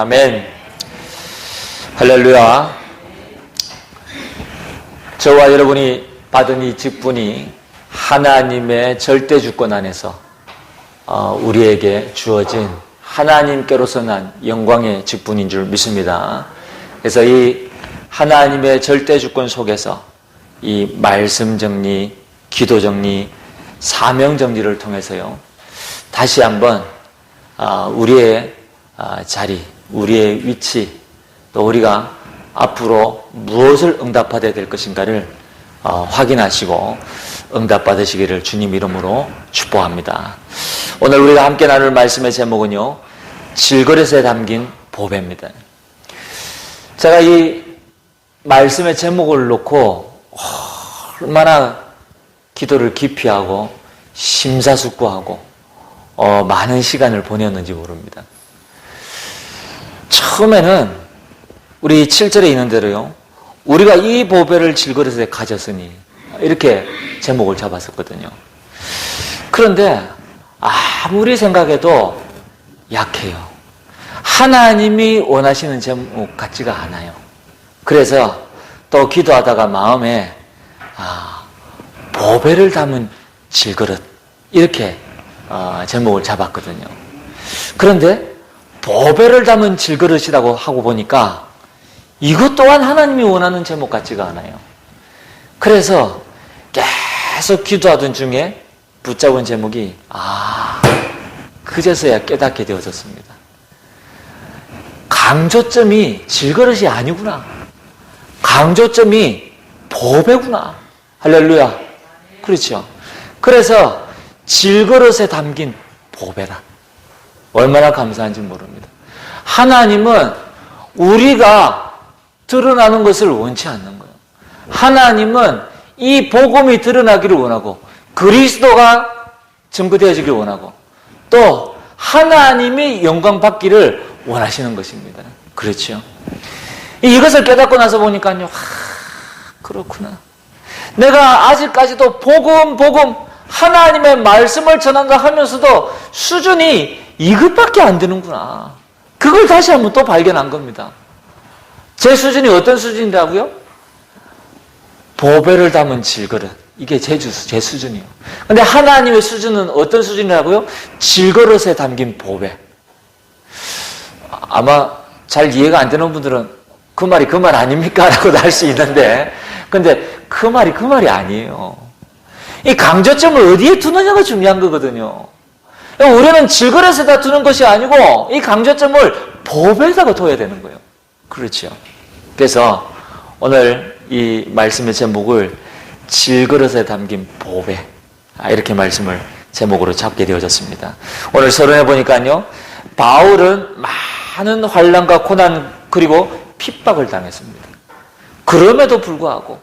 아멘. 할렐루야. 저와 여러분이 받은 이 직분이 하나님의 절대 주권 안에서 우리에게 주어진 하나님께로서 난 영광의 직분인 줄 믿습니다. 그래서 이 하나님의 절대 주권 속에서 이 말씀 정리, 기도 정리, 사명 정리를 통해서요, 다시 한번 우리의 자리, 우리의 위치, 또 우리가 앞으로 무엇을 응답받아야 될 것인가를 확인하시고 응답받으시기를 주님 이름으로 축복합니다. 오늘 우리가 함께 나눌 말씀의 제목은요, 질그릇에 담긴 보배입니다. 제가 이 말씀의 제목을 놓고 얼마나 기도를 깊이 하고 심사숙고하고 많은 시간을 보냈는지 모릅니다. 처음에는 우리 7절에 있는 대로요, 우리가 이 보배를 질그릇에 가졌으니 이렇게 제목을 잡았었거든요. 그런데 아무리 생각해도 약해요. 하나님이 원하시는 제목 같지가 않아요. 그래서 또 기도하다가 마음에 보배를 담은 질그릇, 이렇게 제목을 잡았거든요. 그런데 보배를 담은 질그릇이라고 하고 보니까 이것 또한 하나님이 원하는 제목 같지가 않아요. 그래서 계속 기도하던 중에 붙잡은 제목이 그제서야 깨닫게 되어졌습니다. 강조점이 질그릇이 아니구나. 강조점이 보배구나. 할렐루야. 그렇죠. 그래서 질그릇에 담긴 보배라. 얼마나 감사한지 모릅니다. 하나님은 우리가 드러나는 것을 원치 않는 거예요. 하나님은 이 복음이 드러나기를 원하고 그리스도가 증거되어지기를 원하고 또 하나님이 영광 받기를 원하시는 것입니다. 그렇죠. 이것을 깨닫고 나서 보니까요, 그렇구나. 내가 아직까지도 복음 하나님의 말씀을 전한다 하면서도 수준이 이것밖에 안 되는구나. 그걸 다시 한번 또 발견한 겁니다. 제 수준이 어떤 수준이라고요? 보배를 담은 질그릇. 이게 제 수준이에요. 근데 하나님의 수준은 어떤 수준이라고요? 질그릇에 담긴 보배. 아마 잘 이해가 안 되는 분들은 그 말이 그 말 아닙니까? 라고도 할 수 있는데, 근데 그 말이 아니에요. 이 강조점을 어디에 두느냐가 중요한 거거든요. 우리는 질그릇에다 두는 것이 아니고 이 강조점을 보배에다가 둬야 되는 거예요. 그렇죠. 그래서 오늘 이 말씀의 제목을 질그릇에 담긴 보배, 이렇게 말씀을 제목으로 잡게 되어졌습니다. 오늘 서론에 보니까요, 바울은 많은 환난과 고난 그리고 핍박을 당했습니다. 그럼에도 불구하고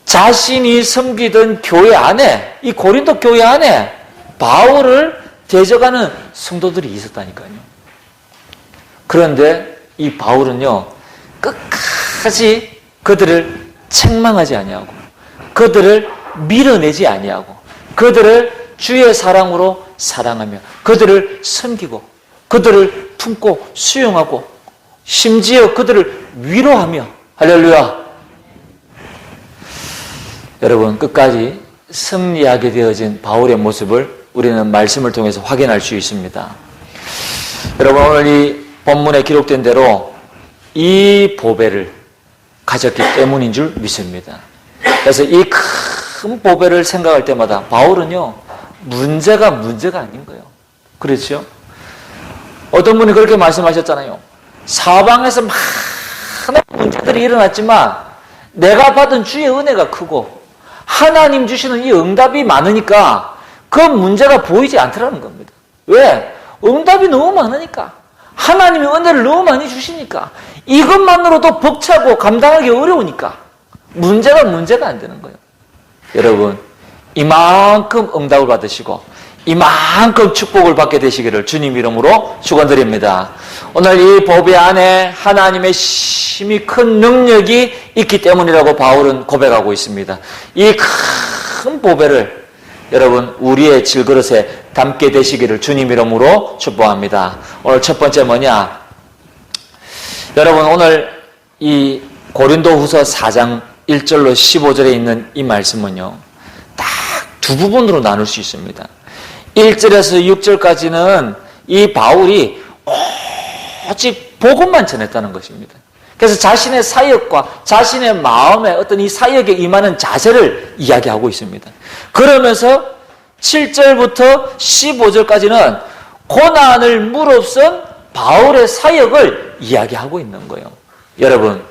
자신이 섬기던 교회 안에, 이 고린도 교회 안에 바울을 대적하는 성도들이 있었다니까요. 그런데 이 바울은요, 끝까지 그들을 책망하지 아니하고 그들을 밀어내지 아니하고 그들을 주의 사랑으로 사랑하며 그들을 섬기고 그들을 품고 수용하고 심지어 그들을 위로하며, 할렐루야. 여러분, 끝까지 승리하게 되어진 바울의 모습을 우리는 말씀을 통해서 확인할 수 있습니다. 여러분, 오늘 이 본문에 기록된 대로 이 보배를 가졌기 때문인 줄 믿습니다. 그래서 이 큰 보배를 생각할 때마다 바울은요, 문제가 아닌 거예요. 그렇죠? 어떤 분이 그렇게 말씀하셨잖아요. 사방에서 많은 문제들이 일어났지만 내가 받은 주의 은혜가 크고 하나님 주시는 이 응답이 많으니까 그 문제가 보이지 않더라는 겁니다. 왜? 응답이 너무 많으니까. 하나님이 은혜를 너무 많이 주시니까. 이것만으로도 벅차고 감당하기 어려우니까 문제가 안 되는 거예요. 여러분, 이만큼 응답을 받으시고 이만큼 축복을 받게 되시기를 주님 이름으로 축원드립니다. 오늘 이 보배 안에 하나님의 심히 큰 능력이 있기 때문이라고 바울은 고백하고 있습니다. 이 큰 보배를 여러분 우리의 질그릇에 담게 되시기를 주님 이름으로 축복합니다. 오늘 첫 번째 뭐냐? 여러분 오늘 이 고린도후서 4장 1절로 15절에 있는 이 말씀은요, 딱 두 부분으로 나눌 수 있습니다. 1절에서 6절까지는 이 바울이 오직 복음만 전했다는 것입니다. 그래서 자신의 사역과 자신의 마음의 어떤 이 사역에 임하는 자세를 이야기하고 있습니다. 그러면서 7절부터 15절까지는 고난을 무릅쓴 바울의 사역을 이야기하고 있는 거예요. 여러분,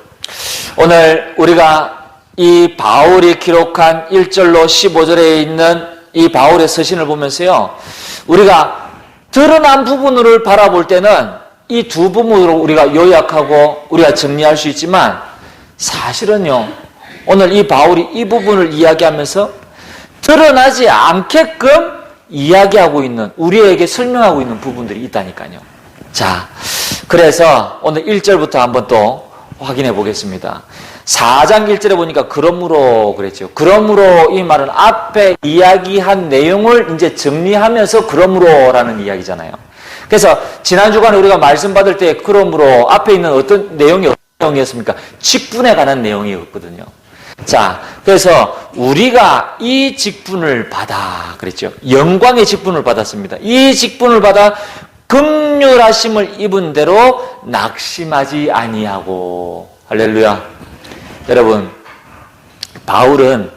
오늘 우리가 이 바울이 기록한 1절로 15절에 있는 이 바울의 서신을 보면서요, 우리가 드러난 부분을 바라볼 때는 이 두 부분으로 우리가 요약하고 우리가 정리할 수 있지만, 사실은요, 오늘 이 바울이 이 부분을 이야기하면서 드러나지 않게끔 이야기하고 있는, 우리에게 설명하고 있는 부분들이 있다니까요. 자, 그래서 오늘 1절부터 한번 또 확인해 보겠습니다. 4장 1절에 보니까 그러므로 그랬죠. 그러므로 이 말은 앞에 이야기한 내용을 이제 정리하면서 그러므로라는 이야기잖아요. 그래서 지난 주간에 우리가 말씀 받을 때 그러므로 앞에 있는 어떤 내용이 어떤 내용이었습니까? 직분에 관한 내용이었거든요. 자, 그래서 우리가 이 직분을 받아 그랬죠. 영광의 직분을 받았습니다. 이 직분을 받아 긍휼하심을 입은 대로 낙심하지 아니하고. 할렐루야. 여러분, 바울은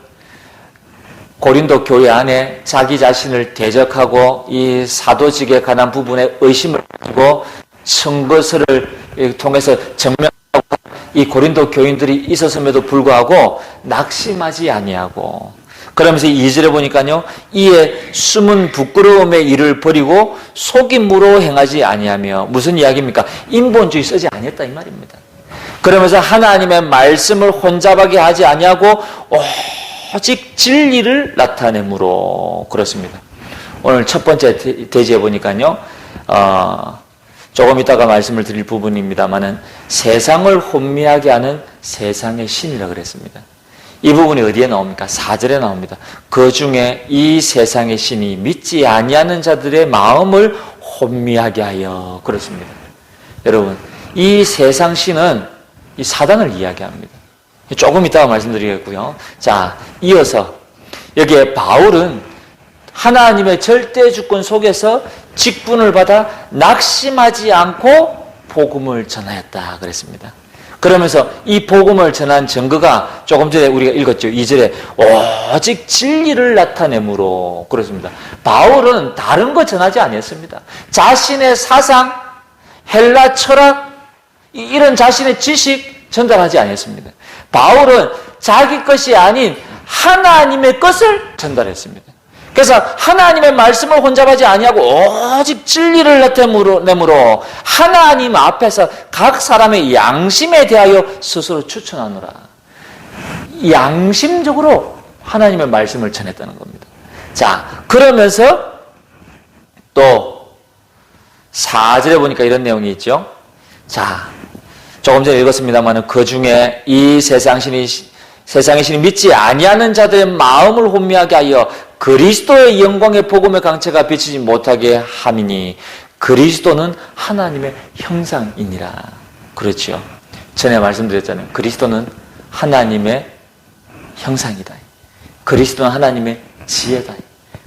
고린도 교회 안에 자기 자신을 대적하고 이 사도직에 관한 부분에 의심을 가지고 청거서를 통해서 증명하고 이 고린도 교인들이 있었음에도 불구하고 낙심하지 아니하고, 그러면서 2절에 보니까요, 이에 숨은 부끄러움의 일을 버리고 속임으로 행하지 아니하며, 무슨 이야기입니까? 인본주의 쓰지 아니했다 이 말입니다. 그러면서 하나님의 말씀을 혼잡하게 하지 아니하고 오직 진리를 나타내므로. 그렇습니다. 오늘 첫 번째 대지에 보니까요, 조금 이따가 말씀을 드릴 부분입니다만은 세상을 혼미하게 하는 세상의 신이라고 그랬습니다. 이 부분이 어디에 나옵니까? 4절에 나옵니다. 그 중에 이 세상의 신이 믿지 아니하는 자들의 마음을 혼미하게 하여. 그렇습니다. 여러분, 이 세상 신은 이 사단을 이야기합니다. 조금 이따가 말씀드리겠고요. 자, 이어서 여기에 바울은 하나님의 절대 주권 속에서 직분을 받아 낙심하지 않고 복음을 전하였다 그랬습니다. 그러면서 이 복음을 전한 증거가 조금 전에 우리가 읽었죠. 2절에 오직 진리를 나타내므로. 그렇습니다. 바울은 다른 거 전하지 아니었습니다. 자신의 사상, 헬라 철학, 이런 자신의 지식 전달하지 않았습니다. 바울은 자기 것이 아닌 하나님의 것을 전달했습니다. 그래서 하나님의 말씀을 혼잡하지 아니하고 오직 진리를 나타내므로 하나님 앞에서 각 사람의 양심에 대하여 스스로 추천하노라. 양심적으로 하나님의 말씀을 전했다는 겁니다. 자, 그러면서 또 4절에 보니까 이런 내용이 있죠. 자, 조금 전에 읽었습니다만 그 중에 이 세상의 신이 믿지 아니하는 자들의 마음을 혼미하게 하여 그리스도의 영광의 복음의 강체가 비치지 못하게 함이니 그리스도는 하나님의 형상이니라. 그렇죠. 전에 말씀드렸잖아요. 그리스도는 하나님의 형상이다. 그리스도는 하나님의 지혜다.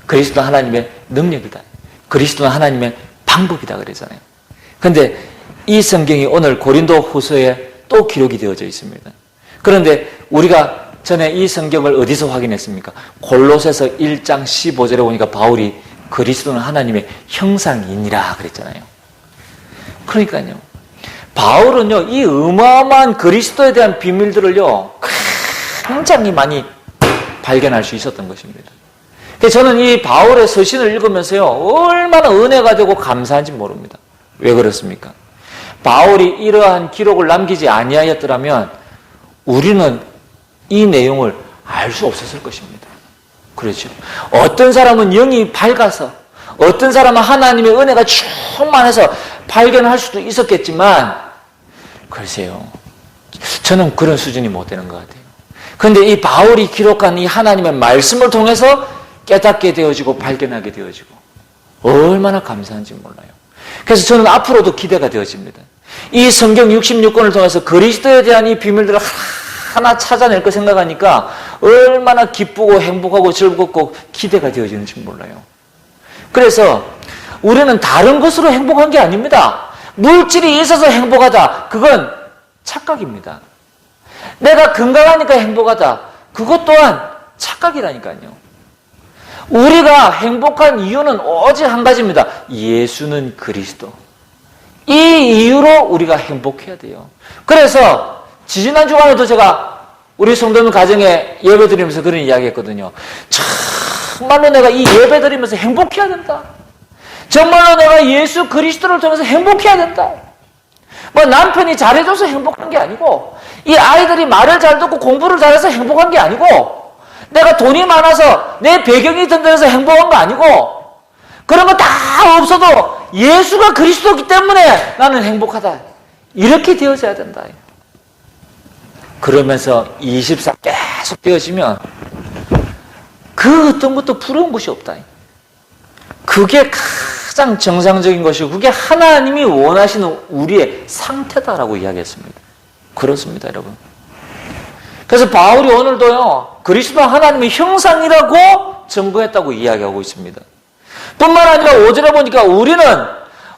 그리스도는 하나님의 능력이다. 그리스도는 하나님의 방법이다 그랬잖아요. 그런데 이 성경이 오늘 고린도 후서에 또 기록이 되어져 있습니다. 그런데 우리가 전에 이 성경을 어디서 확인했습니까? 골로새서 1장 15절에 보니까 바울이 그리스도는 하나님의 형상이니라 그랬잖아요. 그러니까요, 바울은요, 이 어마어마한 그리스도에 대한 비밀들을요, 굉장히 많이 발견할 수 있었던 것입니다. 그래서 저는 이 바울의 서신을 읽으면서요, 얼마나 은혜가 되고 감사한지 모릅니다. 왜 그렇습니까? 바울이 이러한 기록을 남기지 아니하였더라면 우리는 이 내용을 알 수 없었을 것입니다. 그렇죠. 어떤 사람은 영이 밝아서, 어떤 사람은 하나님의 은혜가 충만해서 발견할 수도 있었겠지만, 글쎄요, 저는 그런 수준이 못 되는 것 같아요. 그런데 이 바울이 기록한 이 하나님의 말씀을 통해서 깨닫게 되어지고 발견하게 되어지고 얼마나 감사한지 몰라요. 그래서 저는 앞으로도 기대가 되어집니다. 이 성경 66권을 통해서 그리스도에 대한 이 비밀들을 하나 찾아낼 거 생각하니까 얼마나 기쁘고 행복하고 즐겁고 기대가 되어지는지 몰라요. 그래서 우리는 다른 것으로 행복한 게 아닙니다. 물질이 있어서 행복하다. 그건 착각입니다. 내가 건강하니까 행복하다. 그것 또한 착각이라니까요. 우리가 행복한 이유는 오직 한 가지입니다. 예수는 그리스도. 이 이유로 우리가 행복해야 돼요. 그래서 지지난 주간에도 제가 우리 성도님 가정에 예배 드리면서 그런 이야기 했거든요. 정말로 내가 이 예배 드리면서 행복해야 된다. 정말로 내가 예수 그리스도를 통해서 행복해야 된다. 뭐 남편이 잘해줘서 행복한 게 아니고, 이 아이들이 말을 잘 듣고 공부를 잘해서 행복한 게 아니고, 내가 돈이 많아서 내 배경이 든든해서 행복한 거 아니고, 그런 거 다 없어도 예수가 그리스도이기 때문에 나는 행복하다. 이렇게 되어져야 된다. 그러면서 24 계속 되어지면 그 어떤 것도 부러운 것이 없다. 그게 가장 정상적인 것이고 그게 하나님이 원하시는 우리의 상태다라고 이야기했습니다. 그렇습니다, 여러분. 그래서 바울이 오늘도요, 그리스도 하나님의 형상이라고 증거했다고 이야기하고 있습니다. 뿐만 아니라 5절에 보니까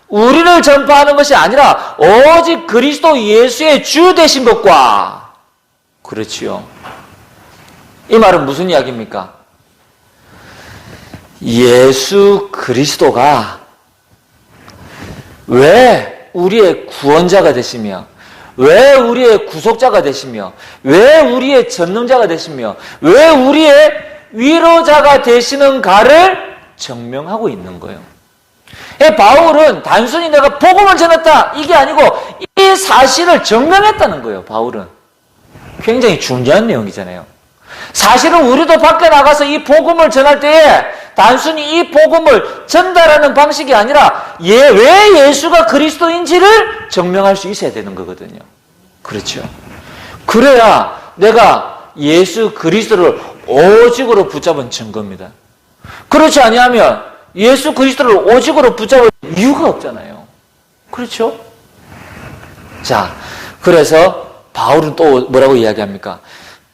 우리를 전파하는 것이 아니라 오직 그리스도 예수의 주 되신 것과, 그렇지요. 이 말은 무슨 이야기입니까? 예수 그리스도가 왜 우리의 구원자가 되시며, 왜 우리의 구속자가 되시며, 왜 우리의 전능자가 되시며, 왜 우리의 위로자가 되시는가를 증명하고 있는 거예요. 바울은 단순히 내가 복음을 전했다 이게 아니고 이 사실을 증명했다는 거예요. 바울은 굉장히 중요한 내용이잖아요. 사실은 우리도 밖에 나가서 이 복음을 전할 때에 단순히 이 복음을 전달하는 방식이 아니라 왜 예수가 그리스도인지를 증명할 수 있어야 되는 거거든요. 그렇죠. 그래야 내가 예수 그리스도를 오직으로 붙잡은 증거입니다. 그렇지 아니하면 예수 그리스도를 오직으로 붙잡을 이유가 없잖아요. 그렇죠? 자, 그래서 바울은 또 뭐라고 이야기합니까?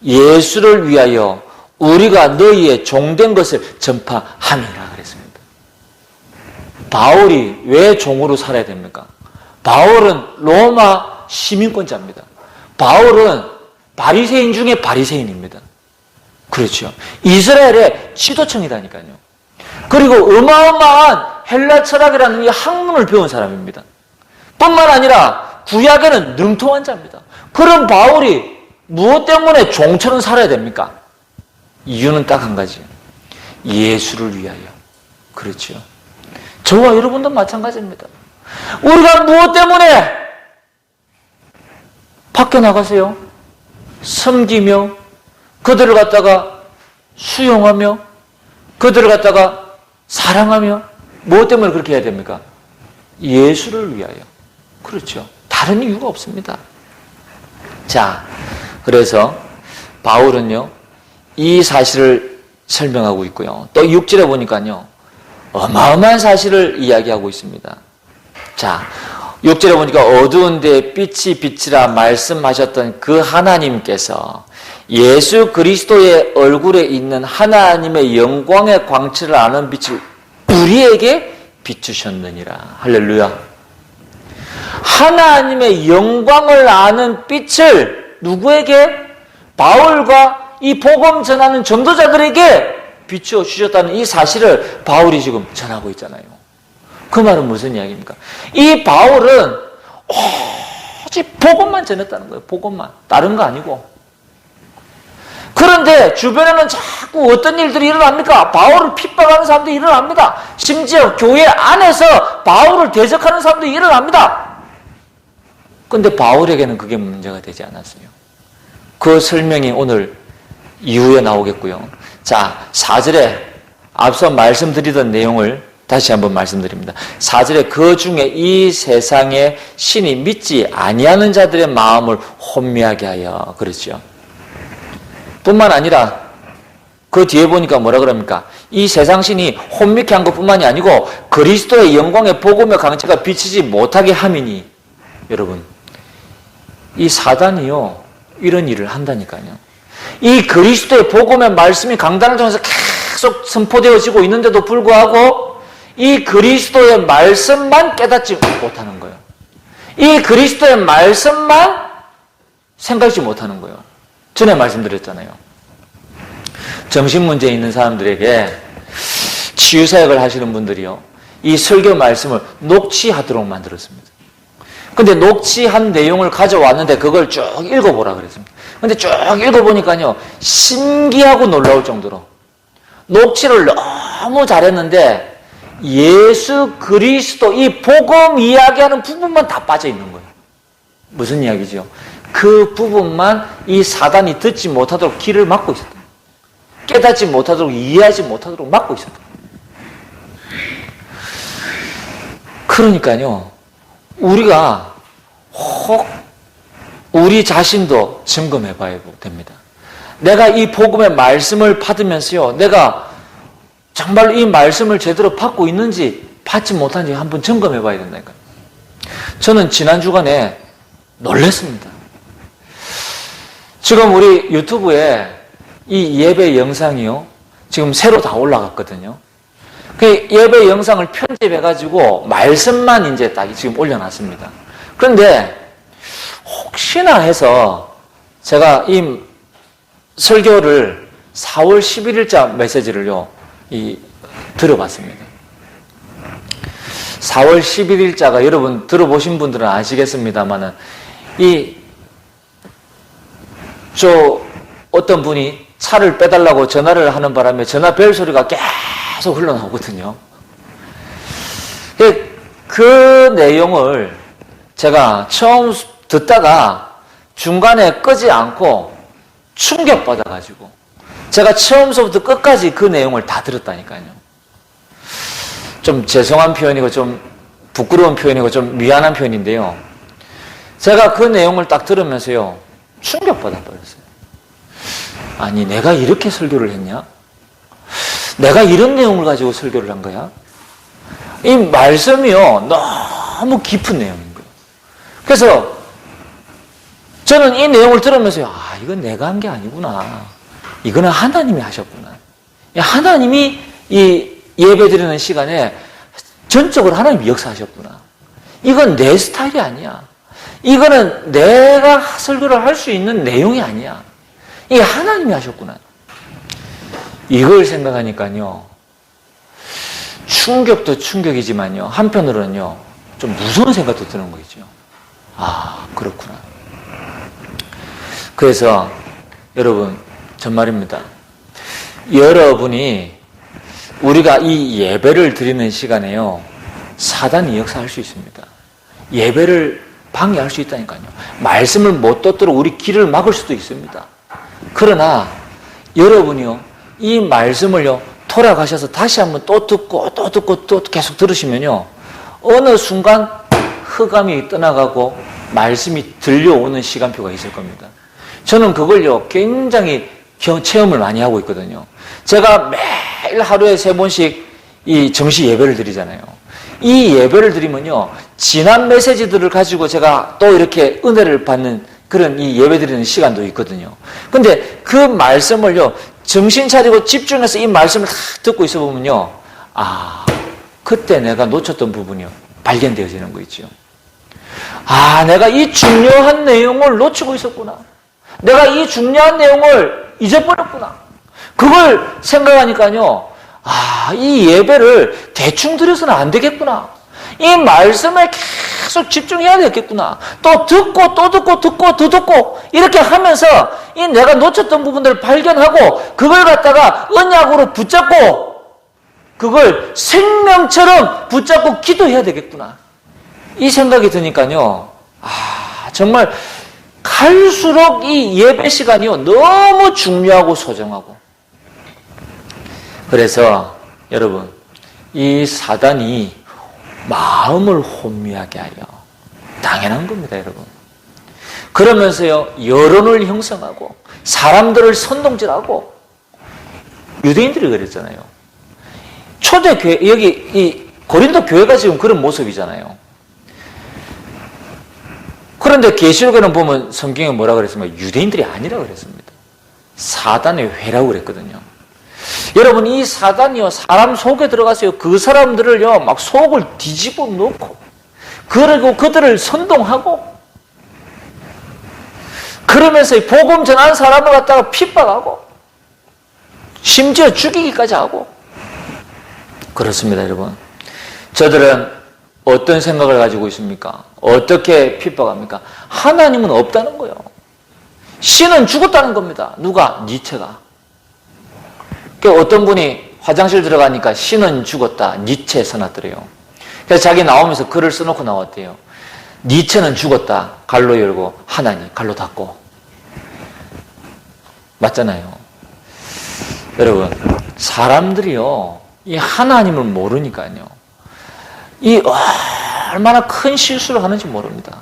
예수를 위하여 우리가 너희의 종된 것을 전파함이라 그랬습니다. 바울이 왜 종으로 살아야 됩니까? 바울은 로마 시민권자입니다. 바울은 바리새인 중에 바리새인입니다. 그렇죠. 이스라엘의 지도층이라니까요. 그리고 어마어마한 헬라 철학이라는 이 학문을 배운 사람입니다. 뿐만 아니라 구약에는 능통한 자입니다. 그런 바울이 무엇 때문에 종처럼 살아야 됩니까? 이유는 딱 한 가지. 예수를 위하여. 그렇죠. 저와 여러분도 마찬가지입니다. 우리가 무엇 때문에 밖에 나가세요? 섬기며 그들을 갖다가 수용하며 그들을 갖다가 사랑하며 무엇 때문에 그렇게 해야 됩니까? 예수를 위하여. 그렇죠. 다른 이유가 없습니다. 자, 그래서 바울은요, 이 사실을 설명하고 있고요. 또 6절에 보니까요, 어마어마한 사실을 이야기하고 있습니다. 자, 6절에 보니까 어두운 데 빛이 빛이라 말씀하셨던 그 하나님께서 예수 그리스도의 얼굴에 있는 하나님의 영광의 광채를 아는 빛을 우리에게 비추셨느니라. 할렐루야. 하나님의 영광을 아는 빛을 누구에게? 바울과 이 복음 전하는 전도자들에게 비추어 주셨다는 이 사실을 바울이 지금 전하고 있잖아요. 그 말은 무슨 이야기입니까? 이 바울은 오직 복음만 전했다는 거예요. 복음만. 다른 거 아니고. 그런데 주변에는 자꾸 어떤 일들이 일어납니까? 바울을 핍박하는 사람들이 일어납니다. 심지어 교회 안에서 바울을 대적하는 사람들이 일어납니다. 그런데 바울에게는 그게 문제가 되지 않았어요. 그 설명이 오늘 이후에 나오겠고요. 자, 4절에 앞서 말씀드리던 내용을 다시 한번 말씀드립니다. 4절에 그 중에 이 세상에 신이 믿지 아니하는 자들의 마음을 혼미하게 하여. 그렇죠. 뿐만 아니라 그 뒤에 보니까 뭐라 그럽니까? 이 세상신이 혼미케 한 것뿐만이 아니고 그리스도의 영광의 복음의 강체가 비치지 못하게 함이니, 여러분, 이 사단이요 이런 일을 한다니까요. 이 그리스도의 복음의 말씀이 강단을 통해서 계속 선포되어지고 있는데도 불구하고 이 그리스도의 말씀만 깨닫지 못하는 거예요. 이 그리스도의 말씀만 생각지 못하는 거예요. 전에 말씀드렸잖아요. 정신문제 있는 사람들에게 치유사역을 하시는 분들이요, 이 설교 말씀을 녹취하도록 만들었습니다. 근데 녹취한 내용을 가져왔는데 그걸 쭉 읽어보라 그랬습니다. 근데 쭉 읽어보니까요, 신기하고 놀라울 정도로 녹취를 너무 잘했는데 예수 그리스도 이 복음 이야기하는 부분만 다 빠져 있는 거예요. 무슨 이야기죠? 그 부분만 이 사단이 듣지 못하도록 길을 막고 있었다. 깨닫지 못하도록, 이해하지 못하도록 막고 있었다. 그러니까요, 우리가 혹 우리 자신도 점검해 봐야 됩니다. 내가 이 복음의 말씀을 받으면서요, 내가 정말 이 말씀을 제대로 받고 있는지 받지 못한지 한번 점검해 봐야 된다니까요. 저는 지난 주간에 놀랐습니다. 지금 우리 유튜브에 이 예배 영상이요, 지금 새로 다 올라갔거든요. 그 예배 영상을 편집해가지고 말씀만 이제 딱 지금 올려놨습니다. 그런데 혹시나 해서 제가 이 설교를 4월 11일자 메시지를요, 들어봤습니다. 4월 11일자가 여러분 들어보신 분들은 아시겠습니다만은 어떤 분이 차를 빼달라고 전화를 하는 바람에 전화 벨 소리가 계속 흘러나오거든요. 그 내용을 제가 처음 듣다가 중간에 끄지 않고 충격받아가지고 제가 처음부터 끝까지 그 내용을 다 들었다니까요. 좀 죄송한 표현이고 좀 부끄러운 표현이고 좀 미안한 표현인데요. 제가 그 내용을 딱 들으면서요, 충격받아 버렸어요. 아니, 내가 이렇게 설교를 했냐? 내가 이런 내용을 가지고 설교를 한 거야? 이 말씀이요, 너무 깊은 내용인 거예요. 그래서 저는 이 내용을 들으면서요, 이건 내가 한 게 아니구나. 이거는 하나님이 하셨구나. 하나님이 이 예배 드리는 시간에 전적으로 하나님이 역사하셨구나. 이건 내 스타일이 아니야. 이거는 내가 설교를 할 수 있는 내용이 아니야. 이게 하나님이 하셨구나. 이걸 생각하니까요, 충격도 충격이지만요, 한편으로는요, 좀 무서운 생각도 드는 거죠. 그렇구나. 그래서 여러분, 정말입니다. 여러분이 우리가 이 예배를 드리는 시간에요, 사단이 역사할 수 있습니다. 예배를 방해할 수 있다니까요. 말씀을 못 듣도록 우리 길을 막을 수도 있습니다. 그러나 여러분이요, 이 말씀을요, 돌아가셔서 다시 한번 또 듣고 또 계속 들으시면요, 어느 순간 흑암이 떠나가고 말씀이 들려오는 시간표가 있을 겁니다. 저는 그걸요, 굉장히 체험을 많이 하고 있거든요. 제가 매일 하루에 3번씩 이 정시 예배를 드리잖아요. 이 예배를 드리면요, 지난 메시지들을 가지고 제가 또 이렇게 은혜를 받는 그런 이 예배 드리는 시간도 있거든요. 근데 그 말씀을요, 정신 차리고 집중해서 이 말씀을 다 듣고 있어 보면요, 그때 내가 놓쳤던 부분이요, 발견되어지는 거 있죠. 내가 이 중요한 내용을 놓치고 있었구나. 내가 이 중요한 내용을 잊어버렸구나. 그걸 생각하니까요, 이 예배를 대충 드려서는 안 되겠구나. 이 말씀에 계속 집중해야 되겠구나. 또 듣고 더 듣고 이렇게 하면서 이 내가 놓쳤던 부분들을 발견하고 그걸 갖다가 언약으로 붙잡고 그걸 생명처럼 붙잡고 기도해야 되겠구나. 이 생각이 드니까요, 정말 갈수록 이 예배 시간이요, 너무 중요하고 소중하고. 그래서 여러분, 이 사단이 마음을 혼미하게 하려 당연한 겁니다, 여러분. 그러면서요, 여론을 형성하고 사람들을 선동질하고 유대인들이 그랬잖아요. 초대교회, 여기 이 고린도 교회가 지금 그런 모습이잖아요. 그런데 계시록에는 보면 성경에 뭐라 그랬습니까? 유대인들이 아니라 그랬습니다. 사단의 회라고 그랬거든요. 여러분, 이 사단이요, 사람 속에 들어가서요, 그 사람들을요, 막 속을 뒤집어 놓고, 그리고 그들을 선동하고, 그러면서 복음 전하는 사람을 갖다가 핍박하고, 심지어 죽이기까지 하고. 그렇습니다, 여러분. 저들은 어떤 생각을 가지고 있습니까? 어떻게 핍박합니까? 하나님은 없다는 거예요. 신은 죽었다는 겁니다. 누가? 니체가. 어떤 분이 화장실 들어가니까 신은 죽었다. 니체 써놨더래요. 그래서 자기 나오면서 글을 써놓고 나왔대요. 니체는 죽었다. 갈로 열고 하나님 갈로 닫고. 맞잖아요. 여러분, 사람들이요, 이 하나님을 모르니까요, 이 얼마나 큰 실수를 하는지 모릅니다.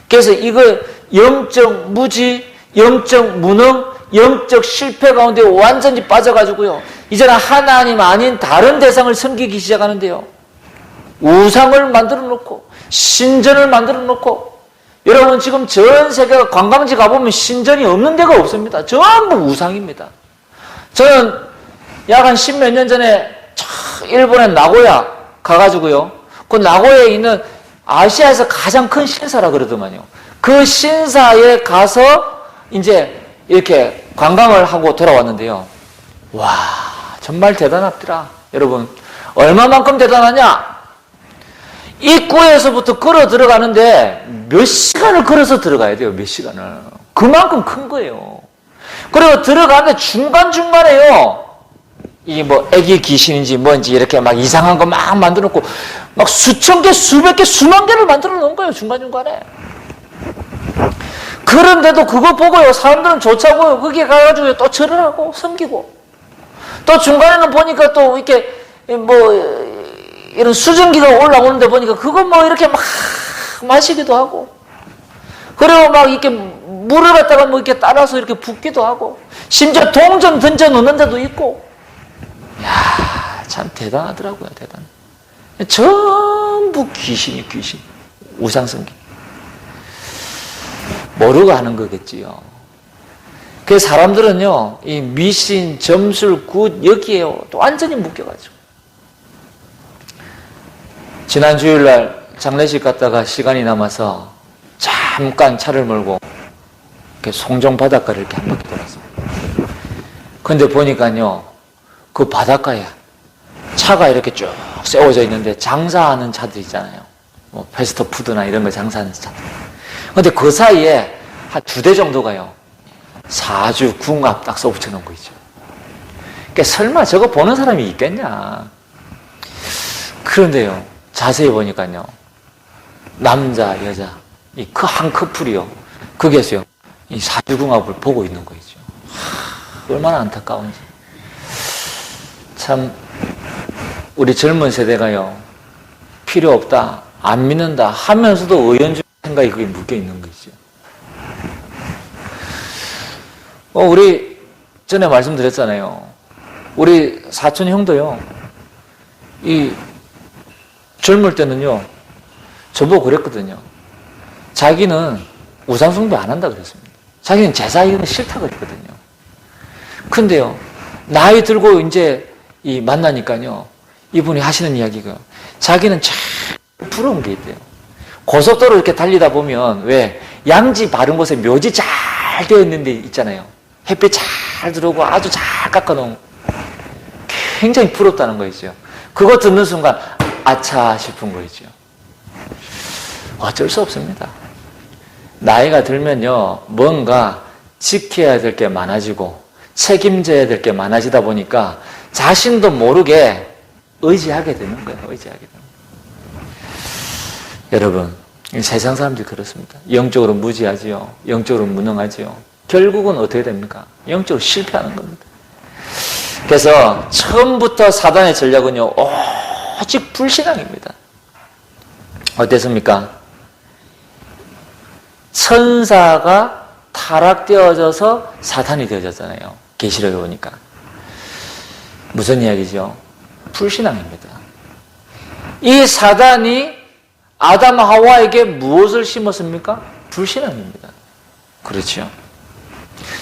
그래서 이거 영적 무지, 영적 무능, 영적 실패 가운데 완전히 빠져가지고요, 이제는 하나님 아닌 다른 대상을 섬기기 시작하는데요, 우상을 만들어 놓고 신전을 만들어 놓고. 여러분, 지금 전 세계가 관광지 가보면 신전이 없는 데가 없습니다. 전부 우상입니다. 저는 약 한 10몇 년 전에 일본의 나고야 가가지고요, 그 나고야에 있는 아시아에서 가장 큰 신사라 그러더만요. 그 신사에 가서 이제 이렇게 관광을 하고 돌아왔는데요, 와, 정말 대단하더라. 여러분, 얼마만큼 대단하냐? 입구에서부터 걸어 들어가는데 몇 시간을 걸어서 들어가야 돼요. 몇 시간을. 그만큼 큰 거예요. 그리고 들어가는데 중간중간에요, 이 뭐 애기 귀신인지 뭔지 이렇게 막 이상한 거 막 만들어 놓고 막 수천 개, 수백 개, 수만 개를 만들어 놓은 거예요. 중간중간에. 그런데도 그거 보고요, 사람들은 좋자고요, 거기에 가가지고 또 절을 하고 섬기고, 또 중간에는 보니까 또 이렇게 뭐 이런 수증기가 올라오는데 보니까 그거 뭐 이렇게 막 마시기도 하고, 그리고 막 이렇게 물을 갖다가 뭐 이렇게 따라서 이렇게 붓기도 하고, 심지어 동전 던져 놓는 데도 있고. 야, 참 대단하더라고요. 대단. 전부 귀신이 귀신. 우상 섬기. 모르고 하는 거겠지요. 그 사람들은요, 이 미신, 점술, 굿 여기에요, 또 완전히 묶여가지고. 지난 주일날 장례식 갔다가 시간이 남아서 잠깐 차를 몰고 이렇게 송정 바닷가를 이렇게 한 바퀴 돌았습니다. 근데 보니까요, 그 바닷가에 차가 이렇게 쭉 세워져 있는데 장사하는 차들 있잖아요. 뭐 패스트푸드나 이런 거 장사하는 차들. 근데 그 사이에 한 2대 정도가요, 사주 궁합 딱 써붙여 놓은 거 있죠. 그러니까 설마 저거 보는 사람이 있겠냐. 그런데요, 자세히 보니까요, 남자, 여자, 이 한 커플이요, 거기에서요, 이 사주궁합을 보고 있는 거죠. 얼마나 안타까운지. 참, 우리 젊은 세대가요, 필요 없다, 안 믿는다 하면서도 의연중 생각이 그게 묶여 있는 거죠. 우리 전에 말씀드렸잖아요. 우리 사촌 형도요, 이 젊을 때는요, 저보고 그랬거든요. 자기는 우상숭배 안 한다 그랬습니다. 자기는 제사 이런 거 싫다 그랬거든요. 근데요, 나이 들고 이제 만나니까요, 이분이 하시는 이야기가, 자기는 참 부러운 게 있대요. 고속도로 이렇게 달리다 보면 왜 양지 바른 곳에 묘지 잘 되어 있는 데 있잖아요. 햇빛 잘 들어오고 아주 잘 깎아놓은, 굉장히 부럽다는 거죠. 그거 듣는 순간 아차 싶은 거죠. 어쩔 수 없습니다. 나이가 들면요, 뭔가 지켜야 될 게 많아지고 책임져야 될 게 많아지다 보니까 자신도 모르게 의지하게 되는 거예요. 의지하게 되는 거예요. 여러분, 세상 사람들이 그렇습니다. 영적으로 무지하지요. 영적으로 무능하지요. 결국은 어떻게 됩니까? 영적으로 실패하는 겁니다. 그래서 처음부터 사단의 전략은요, 오직 불신앙입니다. 어땠습니까? 천사가 타락되어져서 사탄이 되어졌잖아요. 계시록에 보니까. 무슨 이야기죠? 불신앙입니다. 이 사단이 아담 하와에게 무엇을 심었습니까? 불신앙입니다. 그렇죠.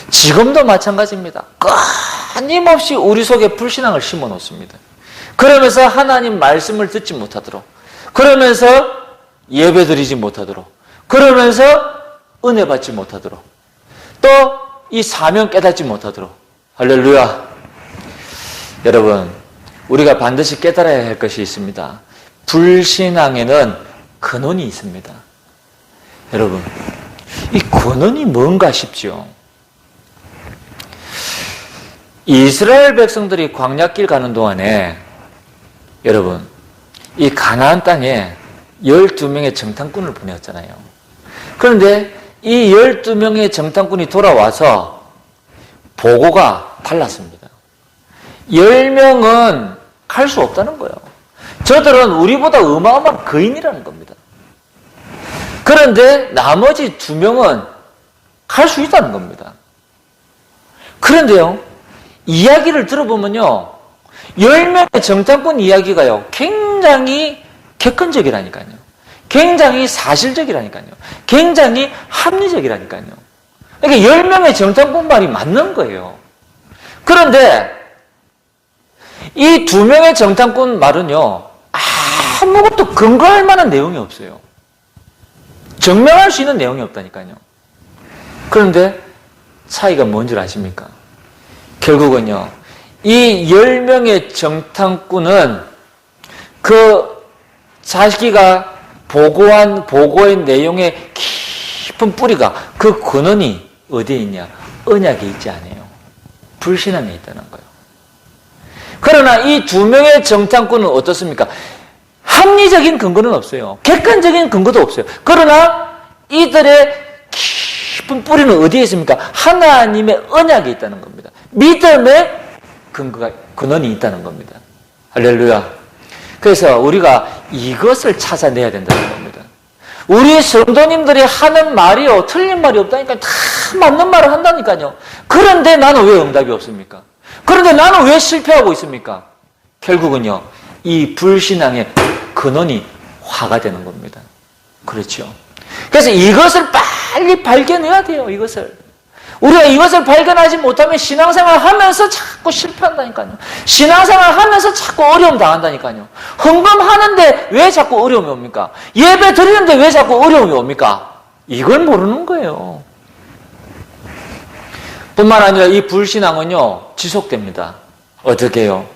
지금도 마찬가지입니다. 끊임없이 우리 속에 불신앙을 심어 놓습니다. 그러면서 하나님 말씀을 듣지 못하도록, 그러면서 예배 드리지 못하도록, 그러면서 은혜 받지 못하도록, 또 이 사명 깨닫지 못하도록. 할렐루야. 여러분, 우리가 반드시 깨달아야 할 것이 있습니다. 불신앙에는 근원이 있습니다. 여러분, 이 근원이 뭔가 싶죠? 이스라엘 백성들이 광야길 가는 동안에 여러분, 이 가나안 땅에 12명의 정탐꾼을 보냈잖아요. 그런데 이 12명의 정탐꾼이 돌아와서 보고가 달랐습니다. 10명은 갈 수 없다는 거예요. 저들은 우리보다 어마어마한 거인이라는 겁니다. 그런데 나머지 2명은 갈 수 있다는 겁니다. 그런데요, 이야기를 들어보면요, 10명의 정탐꾼 이야기가요, 굉장히 객관적이라니까요. 굉장히 사실적이라니까요. 굉장히 합리적이라니까요. 그러니까 10명의 정탐꾼 말이 맞는 거예요. 그런데 이 2명의 정탐꾼 말은요, 아무것도 근거할 만한 내용이 없어요. 증명할 수 있는 내용이 없다니까요. 그런데 차이가 뭔 줄 아십니까? 결국은요, 이 10명의 정탐꾼은 그 자기가 보고한 보고의 내용의 깊은 뿌리가, 그 근원이 어디에 있냐? 언약에 있지 않아요. 불신앙에 있다는 거예요. 그러나 이 2명의 정탐꾼은 어떻습니까? 합리적인 근거는 없어요. 객관적인 근거도 없어요. 그러나 이들의 깊은 뿌리는 어디에 있습니까? 하나님의 언약에 있다는 겁니다. 믿음의 근원이 있다는 겁니다. 할렐루야. 그래서 우리가 이것을 찾아내야 된다는 겁니다. 우리 성도님들이 하는 말이요, 틀린 말이 없다니까요. 다 맞는 말을 한다니까요. 그런데 나는 왜 응답이 없습니까? 그런데 나는 왜 실패하고 있습니까? 결국은요, 이 불신앙의 근원이 화가 되는 겁니다. 그렇죠. 그래서 이것을 빨리 발견해야 돼요, 이것을. 우리가 이것을 발견하지 못하면 신앙생활 하면서 자꾸 실패한다니까요. 신앙생활 하면서 자꾸 어려움 당한다니까요. 헌금하는데 왜 자꾸 어려움이 옵니까? 예배 드리는데 왜 자꾸 어려움이 옵니까? 이걸 모르는 거예요. 뿐만 아니라 이 불신앙은요, 지속됩니다. 어떻게 해요?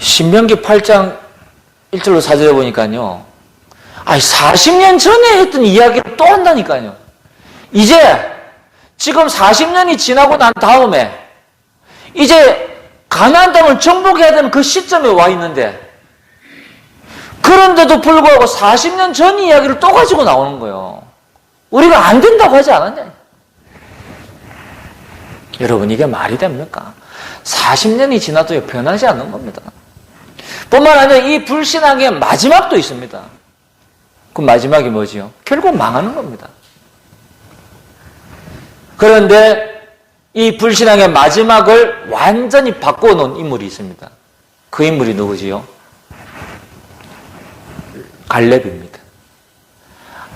신명기 8장 1절로 4절에 보니까요, 40년 전에 했던 이야기를 또 한다니까요. 이제 지금 40년이 지나고 난 다음에 이제 가나안 땅을 정복해야 되는 그 시점에 와 있는데, 그런데도 불구하고 40년 전 이야기를 또 가지고 나오는 거예요. 우리가 안 된다고 하지 않았냐? 여러분, 이게 말이 됩니까? 40년이 지나도 변하지 않는 겁니다. 뿐만 아니라 이 불신앙의 마지막도 있습니다. 그 마지막이 뭐지요? 결국 망하는 겁니다. 그런데 이 불신앙의 마지막을 완전히 바꿔놓은 인물이 있습니다. 그 인물이 누구지요? 갈렙입니다.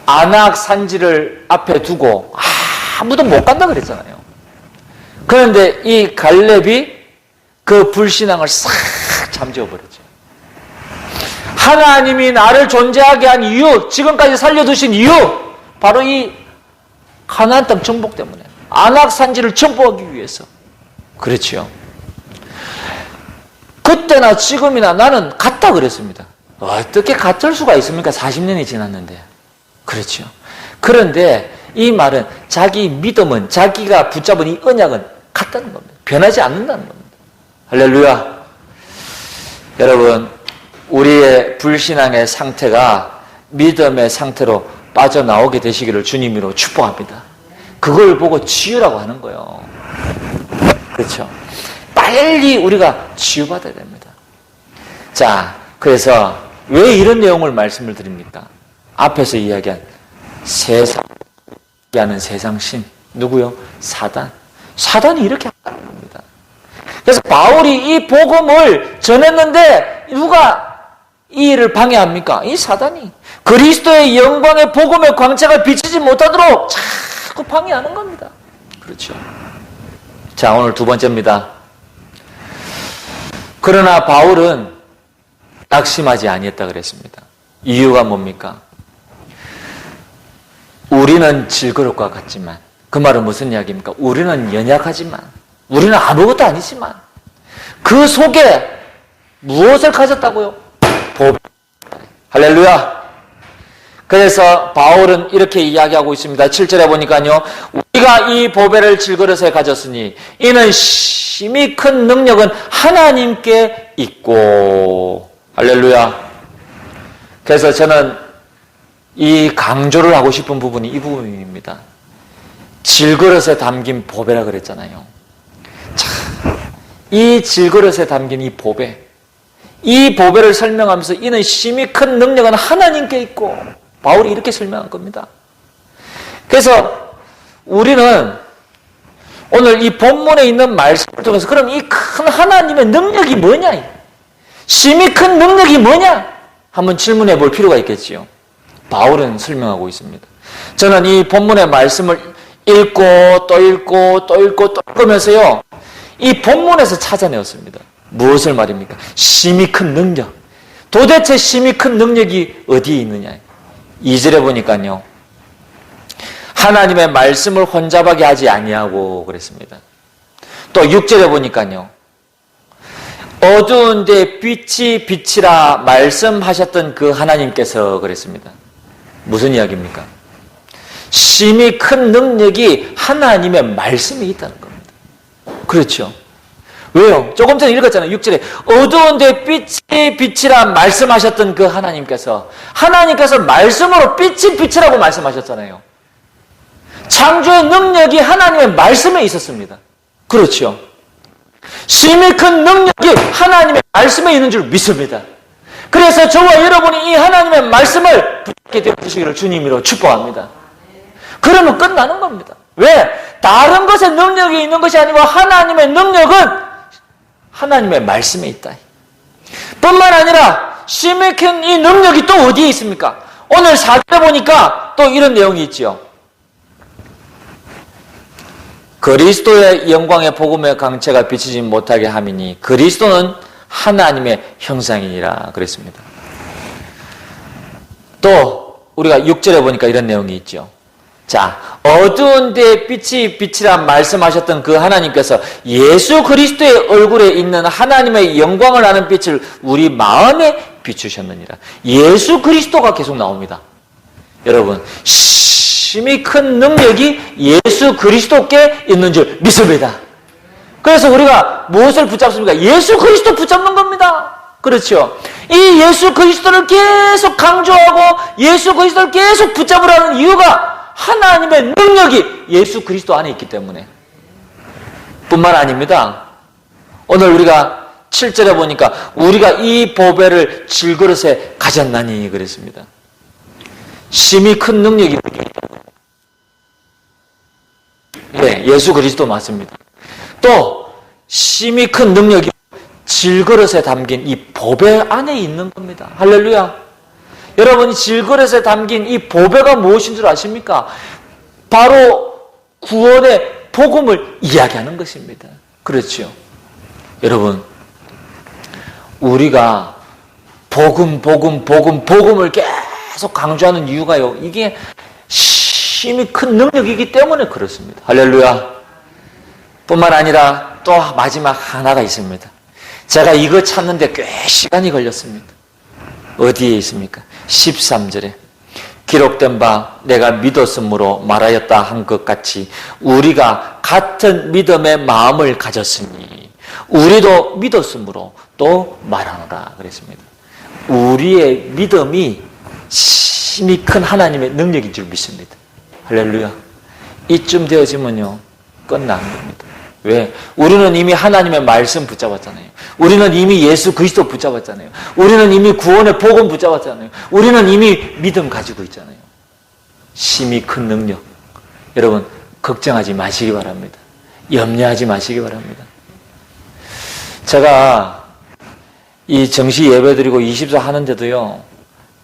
아낙 산지를 앞에 두고 아무도 못 간다 그랬잖아요. 그런데 이 갈렙이 그 불신앙을 싹 잠재워버렸죠. 하나님이 나를 존재하게 한 이유, 지금까지 살려두신 이유, 바로 이 가나안 땅 정복 때문에, 아낙 산지를 정복하기 위해서. 그렇지요. 그때나 지금이나 나는 같다 그랬습니다. 어떻게 같을 수가 있습니까? 40년이 지났는데. 그렇죠. 그런데 이 말은, 자기 믿음은, 자기가 붙잡은 이 언약은 같다는 겁니다. 변하지 않는다는 겁니다. 할렐루야. 여러분, 우리의 불신앙의 상태가 믿음의 상태로 빠져나오게 되시기를 주님으로 축복합니다. 그걸 보고 치유라고 하는 거예요. 그렇죠. 빨리 우리가 치유받아야 됩니다. 자, 그래서 왜 이런 내용을 말씀을 드립니까? 앞에서 이야기한 세상이라는 세상신, 누구요? 사단. 사단이 이렇게 한다는 겁니다. 그래서 바울이 이 복음을 전했는데 누가 이 일을 방해합니까? 이 사단이. 그리스도의 영광의 복음의 광채가 비치지 못하도록 자꾸 방해하는 겁니다. 그렇죠. 자, 오늘 두 번째입니다. 그러나 바울은 낙심하지 아니했다 그랬습니다. 이유가 뭡니까? 우리는 질그릇 것 같지만, 그 말은 무슨 이야기입니까? 우리는 연약하지만, 우리는 아무것도 아니지만 그 속에 무엇을 가졌다고요? 보배. 할렐루야. 그래서 바울은 이렇게 이야기하고 있습니다. 7절에 보니까요, 우리가 이 보배를 질그릇에 가졌으니 이는 심히 큰 능력은 하나님께 있고. 할렐루야. 그래서 저는 이 강조를 하고 싶은 부분이 이 부분입니다. 질그릇에 담긴 보배라 그랬잖아요. 자, 이 질그릇에 담긴 이 보배, 이 보배를 설명하면서 이는 심히 큰 능력은 하나님께 있고, 바울이 이렇게 설명한 겁니다. 그래서 우리는 오늘 이 본문에 있는 말씀을 통해서 그럼 이 큰 하나님의 능력이 뭐냐? 심히 큰 능력이 뭐냐? 한번 질문해 볼 필요가 있겠지요. 바울은 설명하고 있습니다. 저는 이 본문의 말씀을 읽고 또 읽고 또 읽고 또 읽으면서요, 이 본문에서 찾아내었습니다. 무엇을 말입니까? 심히 큰 능력. 도대체 심히 큰 능력이 어디에 있느냐? 2절에 보니까요, 하나님의 말씀을 혼잡하게 하지 아니하고 그랬습니다. 또 6절에 보니까요, 어두운 데 빛이 빛이라 말씀하셨던 그 하나님께서 그랬습니다. 무슨 이야기입니까? 심히 큰 능력이 하나님의 말씀에 있다는 겁니다. 그렇죠? 왜요? 조금 전에 읽었잖아요. 6절에 어두운 데 빛이 빛이라 말씀하셨던 그 하나님께서 말씀으로 빛이 빛이라고 말씀하셨잖아요. 창조의 능력이 하나님의 말씀에 있었습니다. 그렇죠? 심히 큰 능력이 하나님의 말씀에 있는 줄 믿습니다. 그래서 저와 여러분이 이 하나님의 말씀을 붙잡게 되시기를 주님으로 축복합니다. 그러면 끝나는 겁니다. 왜? 다른 것에 능력이 있는 것이 아니고 하나님의 능력은 하나님의 말씀에 있다. 뿐만 아니라 심히 큰 이 능력이 또 어디에 있습니까? 오늘 4절에 보니까 또 이런 내용이 있지요. 그리스도의 영광의 복음의 강체가 비치지 못하게 함이니 그리스도는 하나님의 형상이니라 그랬습니다. 또 우리가 6절에 보니까 이런 내용이 있죠. 자, 어두운 데 빛이 빛이라 말씀하셨던 그 하나님께서 예수 그리스도의 얼굴에 있는 하나님의 영광을 아는 빛을 우리 마음에 비추셨느니라. 예수 그리스도가 계속 나옵니다. 여러분, 심히 큰 능력이 예수 그리스도께 있는 줄 믿습니다. 그래서 우리가 무엇을 붙잡습니까? 예수 그리스도 붙잡는 겁니다. 그렇죠? 이 예수 그리스도를 계속 강조하고 예수 그리스도를 계속 붙잡으라는 이유가 하나님의 능력이 예수 그리스도 안에 있기 때문에 뿐만 아닙니다. 오늘 우리가 7절에 보니까 우리가 이 보배를 질그릇에 가졌나니 그랬습니다. 심히 큰 능력이 네, 예수 그리스도 맞습니다. 또 심히 큰 능력이 질그릇에 담긴 이 보배 안에 있는 겁니다. 할렐루야. 여러분이 질그릇에 담긴 이 보배가 무엇인 줄 아십니까? 바로 구원의 복음을 이야기하는 것입니다. 그렇죠? 여러분, 우리가 복음을 계속 강조하는 이유가요, 이게 심히 큰 능력이기 때문에 그렇습니다. 할렐루야. 뿐만 아니라 또 마지막 하나가 있습니다. 제가 이거 찾는데 꽤 시간이 걸렸습니다. 어디에 있습니까? 13절에 기록된 바 내가 믿었으므로 말하였다 한 것 같이 우리가 같은 믿음의 마음을 가졌으니 우리도 믿었으므로 또 말하노라 그랬습니다. 우리의 믿음이 심히 큰 하나님의 능력인 줄 믿습니다. 할렐루야. 이쯤 되어지면요, 끝나는 겁니다. 왜? 우리는 이미 하나님의 말씀 붙잡았잖아요. 우리는 이미 예수 그리스도 붙잡았잖아요. 우리는 이미 구원의 복음 붙잡았잖아요. 우리는 이미 믿음 가지고 있잖아요. 심히 큰 능력. 여러분, 걱정하지 마시기 바랍니다. 염려하지 마시기 바랍니다. 제가 이 정시 예배드리고 24 하는데도요,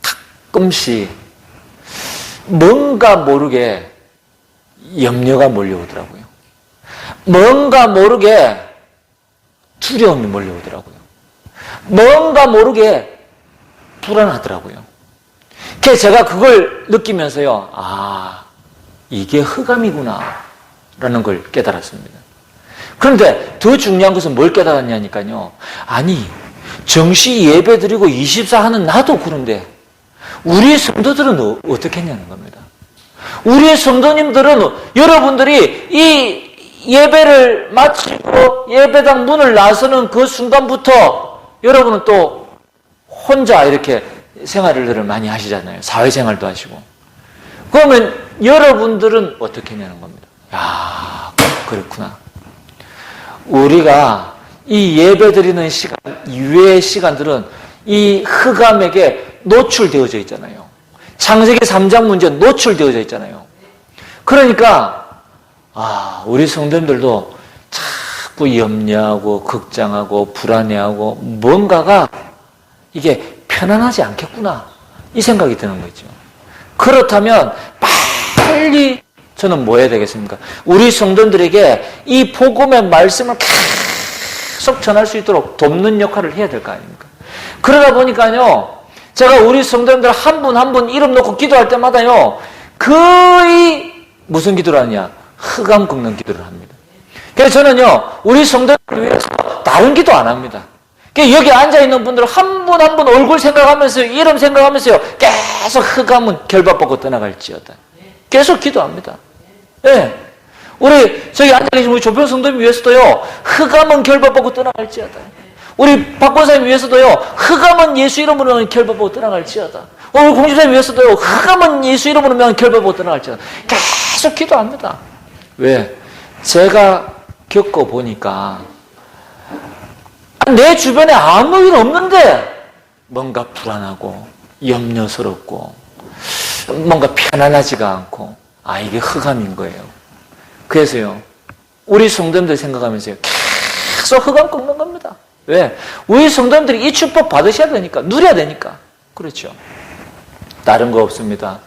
가끔씩 뭔가 모르게 염려가 몰려오더라고요. 뭔가 모르게 두려움이 몰려오더라고요. 뭔가 모르게 불안하더라고요. 그래서 제가 그걸 느끼면서요, 이게 흑암이구나 라는 걸 깨달았습니다. 그런데 더 중요한 것은 뭘 깨달았냐니까요. 아니, 정시 예배 드리고 24 하는 나도 그런데 우리의 성도들은 어떻게 했냐는 겁니다. 우리의 성도님들은 여러분들이 이 예배를 마치고 예배당 문을 나서는 그 순간부터 여러분은 또 혼자 이렇게 생활을 많이 하시잖아요. 사회생활도 하시고. 그러면 여러분들은 어떻게 했냐는 겁니다. 그렇구나. 우리가 이 예배 드리는 시간 이외의 시간들은 이 흑암에게 노출되어져 있잖아요. 창세기 3장 문제 노출되어져 있잖아요. 그러니까 우리 성도님들도 자꾸 염려하고 걱정하고 불안해하고 뭔가가 이게 편안하지 않겠구나 이 생각이 드는 거죠. 그렇다면 빨리 저는 뭐 해야 되겠습니까? 우리 성도들에게 이 복음의 말씀을 계속 전할 수 있도록 돕는 역할을 해야 될 거 아닙니까? 그러다 보니까요, 제가 우리 성도님들 한 분 한 분 이름 놓고 기도할 때마다요, 거의 무슨 기도를 하느냐? 흑암 꺾는 기도를 합니다. 그래서 저는요, 우리 성도들을 위해서 다른 기도 안 합니다. 여기 앉아있는 분들 한 분 한 분 얼굴 생각하면서 이름 생각하면서요, 계속 흑암은 결박받고 떠나갈지어다. 계속 기도합니다. 예. 우리 저기 앉아계신 우리 조평 성도님 위해서도요, 흑암은 결박받고 떠나갈지어다. 우리 박 권사님 위해서도요, 흑암은 예수 이름으로 결박받고 떠나갈지어다. 우리 공집사님 위해서도요, 흑암은 예수 이름으로 결박받고 떠나갈지어다. 계속 기도합니다. 왜? 제가 겪어보니까 내 주변에 아무 일 없는데 뭔가 불안하고 염려스럽고 뭔가 편안하지가 않고 이게 흑암인 거예요. 그래서요, 우리 성도님들 생각하면서요, 계속 흑암 꺾는 겁니다. 왜? 우리 성도님들이 이 축복 받으셔야 되니까, 누려야 되니까. 그렇죠. 다른 거 없습니다.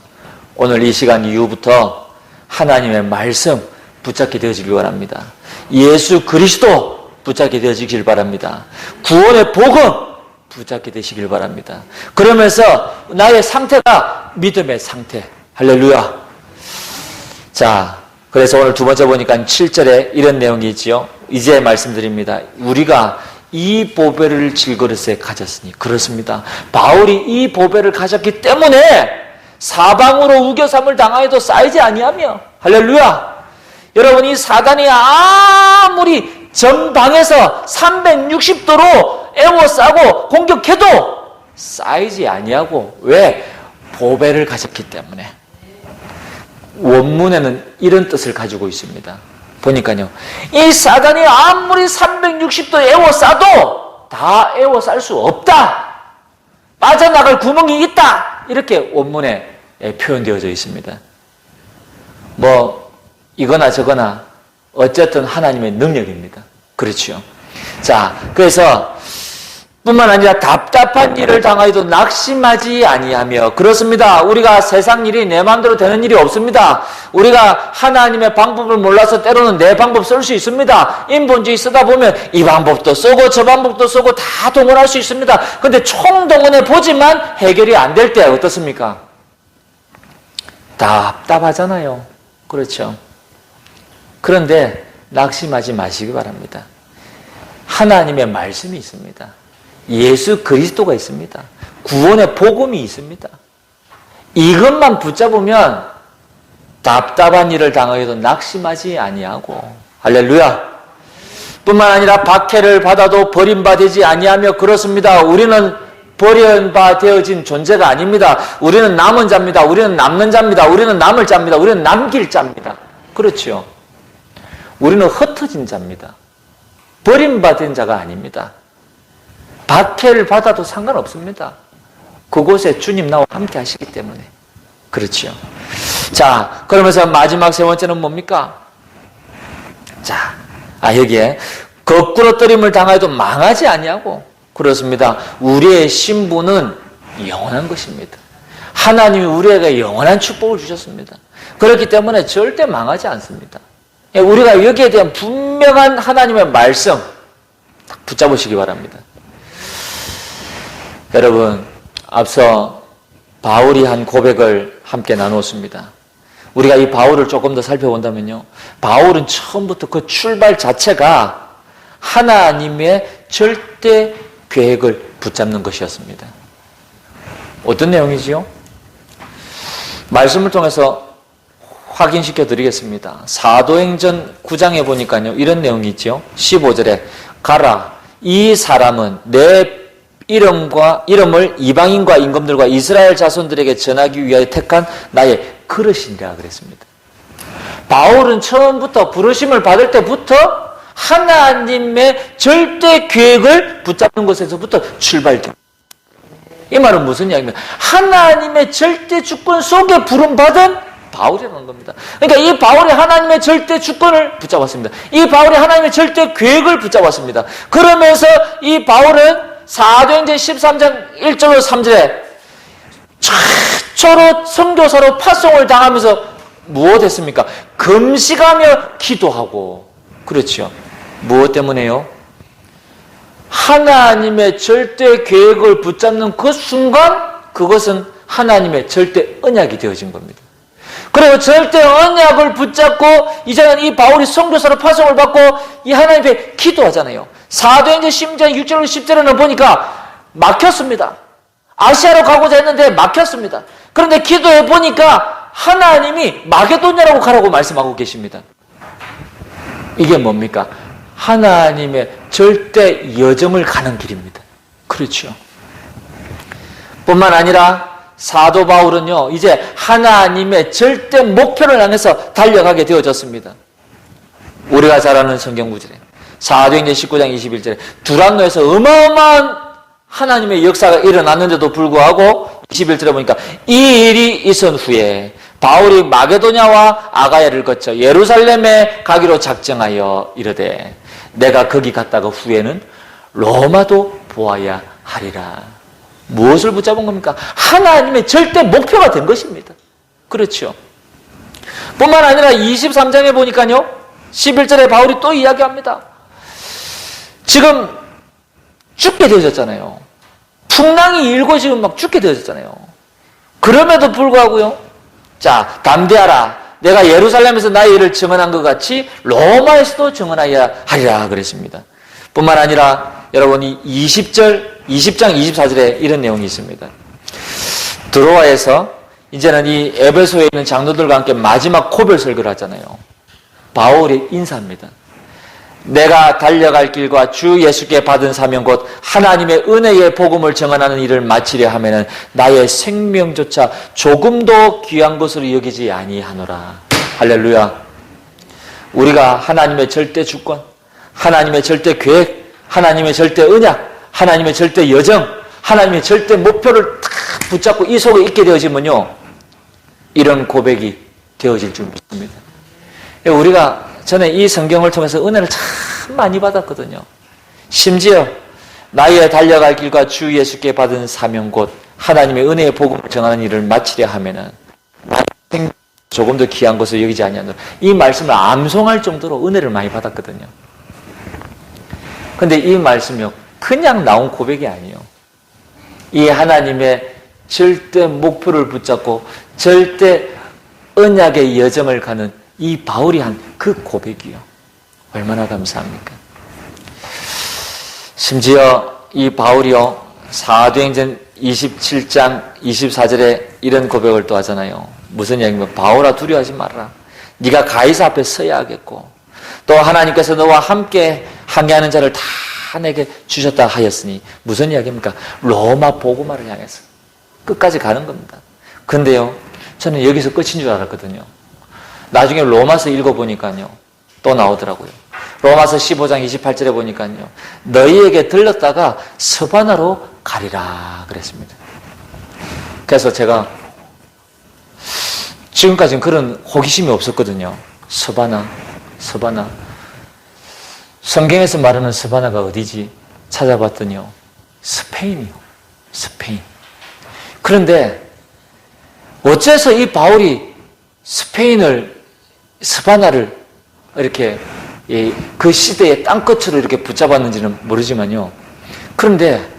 오늘 이 시간 이후부터 하나님의 말씀 붙잡게 되어지길 바랍니다. 예수 그리스도 붙잡게 되어지길 바랍니다. 구원의 복음 붙잡게 되시길 바랍니다. 그러면서 나의 상태가 믿음의 상태. 할렐루야. 자, 그래서 오늘 두 번째 보니까 7절에 이런 내용이 있지요. 이제 말씀드립니다. 우리가 이 보배를 질그릇에 가졌으니. 그렇습니다. 바울이 이 보배를 가졌기 때문에 사방으로 우겨삼을 당하여도 쌓이지 아니하며. 할렐루야. 여러분, 이 사단이 아무리 전방에서 360도로 에워싸고 공격해도 쌓이지 아니하고. 왜? 보배를 가졌기 때문에. 원문에는 이런 뜻을 가지고 있습니다. 보니까요, 이 사단이 아무리 360도 에워싸도 다 에워쌀 수 없다. 빠져나갈 구멍이 있다. 이렇게 원문에 표현되어져 있습니다. 이거나 저거나 어쨌든 하나님의 능력입니다. 그렇죠. 자, 그래서 뿐만 아니라 답답한 일을 당하여도 낙심하지 아니하며. 그렇습니다. 우리가 세상 일이 내 마음대로 되는 일이 없습니다. 우리가 하나님의 방법을 몰라서 때로는 내 방법 쓸 수 있습니다. 인본주의 쓰다 보면 이 방법도 쓰고 저 방법도 쓰고 다 동원할 수 있습니다. 그런데 총동원해 보지만 해결이 안 될 때 어떻습니까? 답답하잖아요. 그렇죠. 그런데 낙심하지 마시기 바랍니다. 하나님의 말씀이 있습니다. 예수 그리스도가 있습니다. 구원의 복음이 있습니다. 이것만 붙잡으면 답답한 일을 당하여도 낙심하지 아니하고. 할렐루야. 뿐만 아니라 박해를 받아도 버림받지 아니하며. 그렇습니다. 우리는 버림받아진 존재가 아닙니다. 우리는 남은 자입니다. 우리는 남는 자입니다. 우리는 남을 자입니다. 우리는 남길 자입니다. 그렇죠. 우리는 흩어진 자입니다. 버림받은 자가 아닙니다. 박해를 받아도 상관없습니다. 그곳에 주님 나와 함께 하시기 때문에. 그렇죠. 자, 그러면서 마지막 세 번째는 뭡니까? 자, 여기에 거꾸로뜨림을 당하여도 망하지 아니하고 그렇습니다. 우리의 신분은 영원한 것입니다. 하나님이 우리에게 영원한 축복을 주셨습니다. 그렇기 때문에 절대 망하지 않습니다. 우리가 여기에 대한 분명한 하나님의 말씀 붙잡으시기 바랍니다. 여러분, 앞서 바울이 한 고백을 함께 나누었습니다. 우리가 이 바울을 조금 더 살펴본다면요, 바울은 처음부터 그 출발 자체가 하나님의 절대 계획을 붙잡는 것이었습니다. 어떤 내용이지요? 말씀을 통해서 확인시켜 드리겠습니다. 사도행전 9장에 보니까요, 이런 내용이 있죠. 15절에 가라, 이 사람은 내 이름을 이방인과 임금들과 이스라엘 자손들에게 전하기 위하여 택한 나의 그릇이니라 그랬습니다. 바울은 처음부터 부르심을 받을 때부터 하나님의 절대 계획을 붙잡는 것에서부터 출발됩니다. 이 말은 무슨 이야기입니까? 하나님의 절대 주권 속에 부름받은 바울이라는 겁니다. 그러니까 이 바울이 하나님의 절대 주권을 붙잡았습니다. 이 바울이 하나님의 절대 계획을 붙잡았습니다. 그러면서 이 바울은 사도행전 13장 1절로 3절에 최초로 선교사로 파송을 당하면서 무엇 했습니까? 금식하며 기도하고. 그렇죠. 무엇 때문에요? 하나님의 절대 계획을 붙잡는 그 순간 그것은 하나님의 절대 언약이 되어진 겁니다. 그리고 절대 언약을 붙잡고 이제는 이 바울이 선교사로 파송을 받고 이 하나님 앞에 기도하잖아요. 사도행전 10장 6절로 10절에는 보니까 막혔습니다. 아시아로 가고자 했는데 막혔습니다. 그런데 기도해 보니까 하나님이 마게도냐라고 가라고 말씀하고 계십니다. 이게 뭡니까? 하나님의 절대 여정을 가는 길입니다. 그렇죠. 뿐만 아니라 사도 바울은요, 이제 하나님의 절대 목표를 향해서 달려가게 되어졌습니다. 우리가 잘 아는 성경 구절에 사도행전 19장 21절에 두란노에서 어마어마한 하나님의 역사가 일어났는데도 불구하고 21절에 보니까 이 일이 있은 후에 바울이 마게도냐와 아가야를 거쳐 예루살렘에 가기로 작정하여 이르되 내가 거기 갔다가 후에는 로마도 보아야 하리라. 무엇을 붙잡은 겁니까? 하나님의 절대 목표가 된 것입니다. 그렇죠. 뿐만 아니라 23장에 보니까요, 11절에 바울이 또 이야기합니다. 지금 죽게 되어졌잖아요. 풍랑이 일고 지금 막 죽게 되어졌잖아요. 그럼에도 불구하고요, 자, 담대하라. 내가 예루살렘에서 나의 일을 증언한 것 같이 로마에서도 증언하여야 하리라 그랬습니다. 뿐만 아니라 여러분이 20장 24절에 이런 내용이 있습니다. 드로아에서 이제는 이 에베소에 있는 장로들과 함께 마지막 고별 설교를 하잖아요. 바울이 인사합니다. 내가 달려갈 길과 주 예수께 받은 사명 곧 하나님의 은혜의 복음을 증언하는 일을 마치려 하면은 나의 생명조차 조금도 귀한 것으로 여기지 아니하노라. 할렐루야. 우리가 하나님의 절대 주권, 하나님의 절대 계획, 하나님의 절대 언약, 하나님의 절대 여정, 하나님의 절대 목표를 딱 붙잡고 이 속에 있게 되어지면요, 이런 고백이 되어질 줄 믿습니다. 우리가 전에 이 성경을 통해서 은혜를 참 많이 받았거든요. 심지어 나의 달려갈 길과 주 예수께 받은 사명 곧 하나님의 은혜의 복음을 전하는 일을 마치려 하면은 조금 더 귀한 것을 여기지 아니하노라. 이 말씀을 암송할 정도로 은혜를 많이 받았거든요. 근데 이 말씀이요, 그냥 나온 고백이 아니에요. 이 하나님의 절대 목표를 붙잡고 절대 언약의 여정을 가는 이 바울이 한 그 고백이요. 얼마나 감사합니까? 심지어 이 바울이요, 사도행전 27장 24절에 이런 고백을 또 하잖아요. 무슨 이야기입니까? 바울아 두려워하지 말라. 네가 가이사 앞에 서야 하겠고 또 하나님께서 너와 함께 항해하는 자를 다 내게 주셨다 하였으니 무슨 이야기입니까? 로마 복음화를 향해서 끝까지 가는 겁니다. 근데요, 저는 여기서 끝인 줄 알았거든요. 나중에 로마서 읽어보니까요, 또 나오더라고요. 로마서 15장 28절에 보니까요, 너희에게 들렀다가 서바나로 가리라 그랬습니다. 그래서 제가 지금까지는 그런 호기심이 없었거든요. 서바나 성경에서 말하는 스바나가 어디지? 찾아봤더니요, 스페인이요. 스페인. 그런데 어째서 이 바울이 스바나를 이렇게 그 시대의 땅끝으로 이렇게 붙잡았는지는 모르지만요. 그런데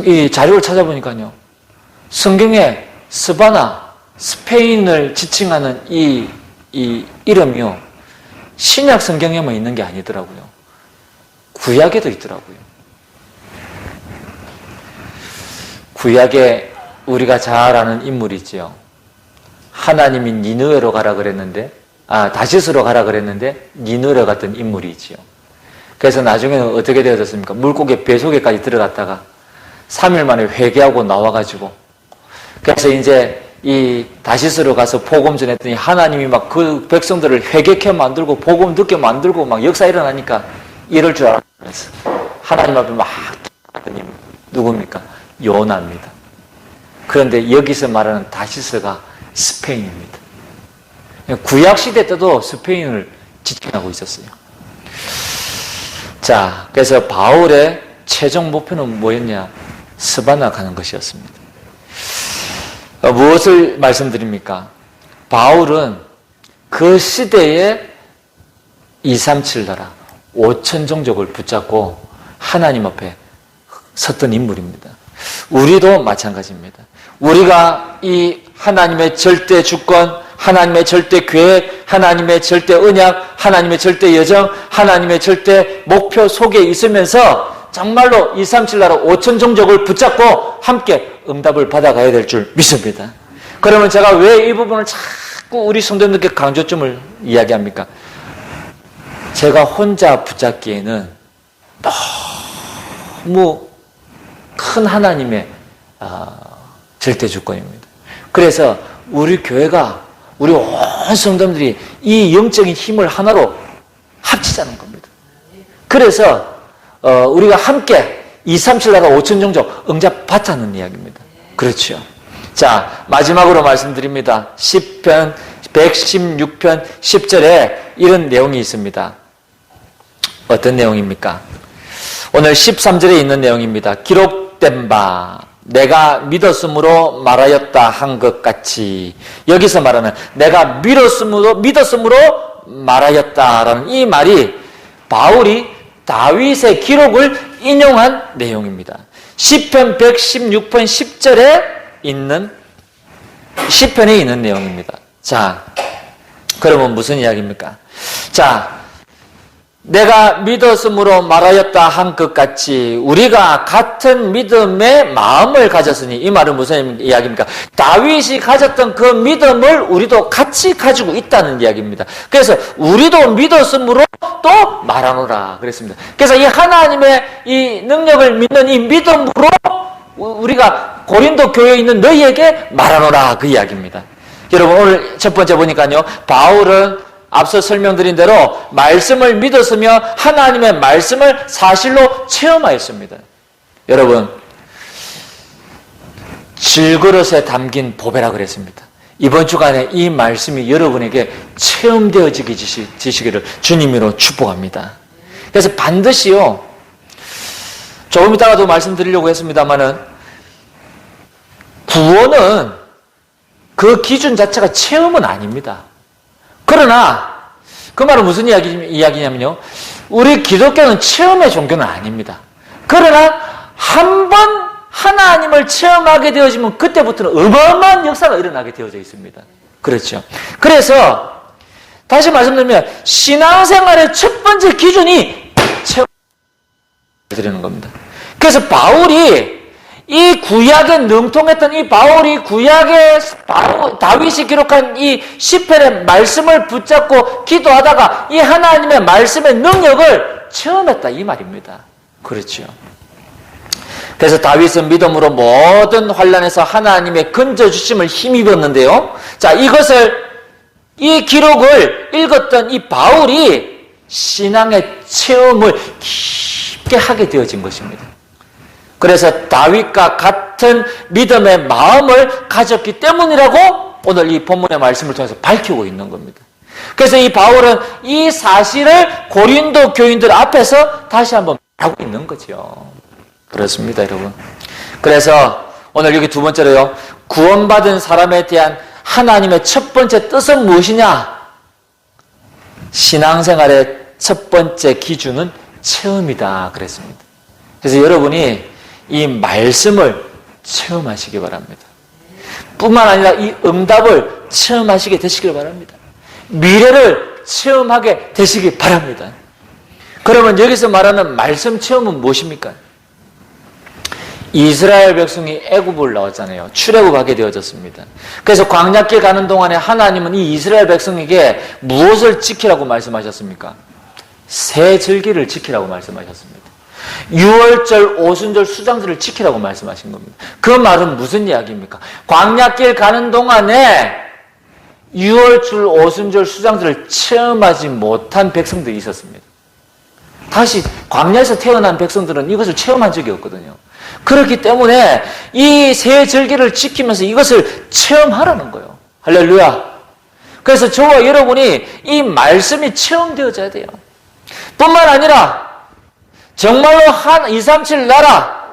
이 자료를 찾아보니까요, 성경에 스바나, 스페인을 지칭하는 이 이름이요, 신약 성경에만 있는 게 아니더라고요. 구약에도 있더라고요. 구약에 우리가 잘 아는 인물이지요. 하나님이 니느웨로 가라 그랬는데, 다시스로 가라 그랬는데 니느웨로 갔던 인물이지요. 그래서 나중에는 어떻게 되어졌습니까? 물고기 뱃속에까지 들어갔다가 3일 만에 회개하고 나와가지고, 그래서 이제 이 다시스로 가서 복음 전했더니 하나님이 막 그 백성들을 회개케 만들고 복음 듣게 만들고 막 역사 일어나니까 이럴 줄 알았어. 하나님 앞에 막 하더니 누굽니까? 요나입니다. 그런데 여기서 말하는 다시스가 스페인입니다. 구약 시대 때도 스페인을 지칭하고 있었어요. 자, 그래서 바울의 최종 목표는 뭐였냐? 스바나 가는 것이었습니다. 무엇을 말씀드립니까? 바울은 그 시대에 237 나라 5천 종족을 붙잡고 하나님 앞에 섰던 인물입니다. 우리도 마찬가지입니다. 우리가 이 하나님의 절대 주권, 하나님의 절대 계획, 하나님의 절대 언약, 하나님의 절대 여정, 하나님의 절대 목표 속에 있으면서 정말로 237 나라 5천 종족을 붙잡고 함께 응답을 받아가야 될 줄 믿습니다. 그러면 제가 왜 이 부분을 자꾸 우리 성도님들께 강조점을 이야기합니까? 제가 혼자 붙잡기에는 너무 큰 하나님의 절대 주권입니다. 그래서 우리 교회가, 우리 온 성도들이 이 영적인 힘을 하나로 합치자는 겁니다. 그래서 우리가 함께 237 나라 5천 종족 응답 받자는 이야기입니다. 그렇죠. 자, 마지막으로 말씀드립니다. 시편 116편 10절에 이런 내용이 있습니다. 어떤 내용입니까? 오늘 13절에 있는 내용입니다. 기록된 바 내가 믿었으므로 말하였다 한 것 같이, 여기서 말하는 내가 믿었으므로 말하였다라는 이 말이 바울이 다윗의 기록을 인용한 내용입니다. 시편 116편 10절에 있는 시편에 있는 내용입니다. 자, 그러면 무슨 이야기입니까? 자, 내가 믿었으므로 말하였다 한 것 같이 우리가 같은 믿음의 마음을 가졌으니, 이 말은 무슨 이야기입니까? 다윗이 가졌던 그 믿음을 우리도 같이 가지고 있다는 이야기입니다. 그래서 우리도 믿었으므로 또 말하노라 그랬습니다. 그래서 이 하나님의 이 능력을 믿는 이 믿음으로 우리가 고린도 교회에 있는 너희에게 말하노라 그 이야기입니다. 여러분, 오늘 첫 번째 보니까요, 바울은 앞서 설명드린 대로 말씀을 믿었으며 하나님의 말씀을 사실로 체험하였습니다. 여러분, 질그릇에 담긴 보배라 그랬습니다. 이번 주간에 이 말씀이 여러분에게 체험되어지기를 주님으로 축복합니다. 그래서 반드시요, 조금 이따가도 말씀드리려고 했습니다마는 구원은 그 기준 자체가 체험은 아닙니다. 그러나 그 말은 무슨 이야기냐면요, 우리 기독교는 체험의 종교는 아닙니다. 그러나 한 번 하나님을 체험하게 되어지면 그때부터는 어마어마한 역사가 일어나게 되어져 있습니다. 그렇죠. 그래서 다시 말씀드리면 신앙생활의 첫 번째 기준이 체험 드리는 겁니다. 그래서 바울이 이 구약에 능통했던 이 바울이 구약에 다윗이 기록한 이 시편의 말씀을 붙잡고 기도하다가 이 하나님의 말씀의 능력을 체험했다 이 말입니다. 그렇죠. 그래서 다윗은 믿음으로 모든 환난에서 하나님의 건져주심을 힘입었는데요. 자, 이 기록을 읽었던 이 바울이 신앙의 체험을 깊게 하게 되어진 것입니다. 그래서 다윗과 같은 믿음의 마음을 가졌기 때문이라고 오늘 이 본문의 말씀을 통해서 밝히고 있는 겁니다. 그래서 이 바울은 이 사실을 고린도 교인들 앞에서 다시 한번 하고 있는 거죠. 그렇습니다, 여러분. 그래서 오늘 여기 두 번째로요, 구원받은 사람에 대한 하나님의 첫 번째 뜻은 무엇이냐? 신앙생활의 첫 번째 기준은 체험이다 그랬습니다. 그래서 여러분이 이 말씀을 체험하시기 바랍니다. 뿐만 아니라 이 응답을 체험하시게 되시길 바랍니다. 미래를 체험하게 되시기 바랍니다. 그러면 여기서 말하는 말씀 체험은 무엇입니까? 이스라엘 백성이 애굽을 나왔잖아요. 출애굽하게 되어졌습니다. 그래서 광야길 가는 동안에 하나님은 이 이스라엘 백성에게 무엇을 지키라고 말씀하셨습니까? 새 절기를 지키라고 말씀하셨습니다. 유월절, 오순절, 수장절을 지키라고 말씀하신 겁니다. 그 말은 무슨 이야기입니까? 광야길 가는 동안에 유월절, 오순절, 수장절을 체험하지 못한 백성들이 있었습니다. 다시 광야에서 태어난 백성들은 이것을 체험한 적이 없거든요. 그렇기 때문에 이 새 절기를 지키면서 이것을 체험하라는 거예요. 할렐루야. 그래서 저와 여러분이 이 말씀이 체험되어져야 돼요. 뿐만 아니라 정말로 237 나라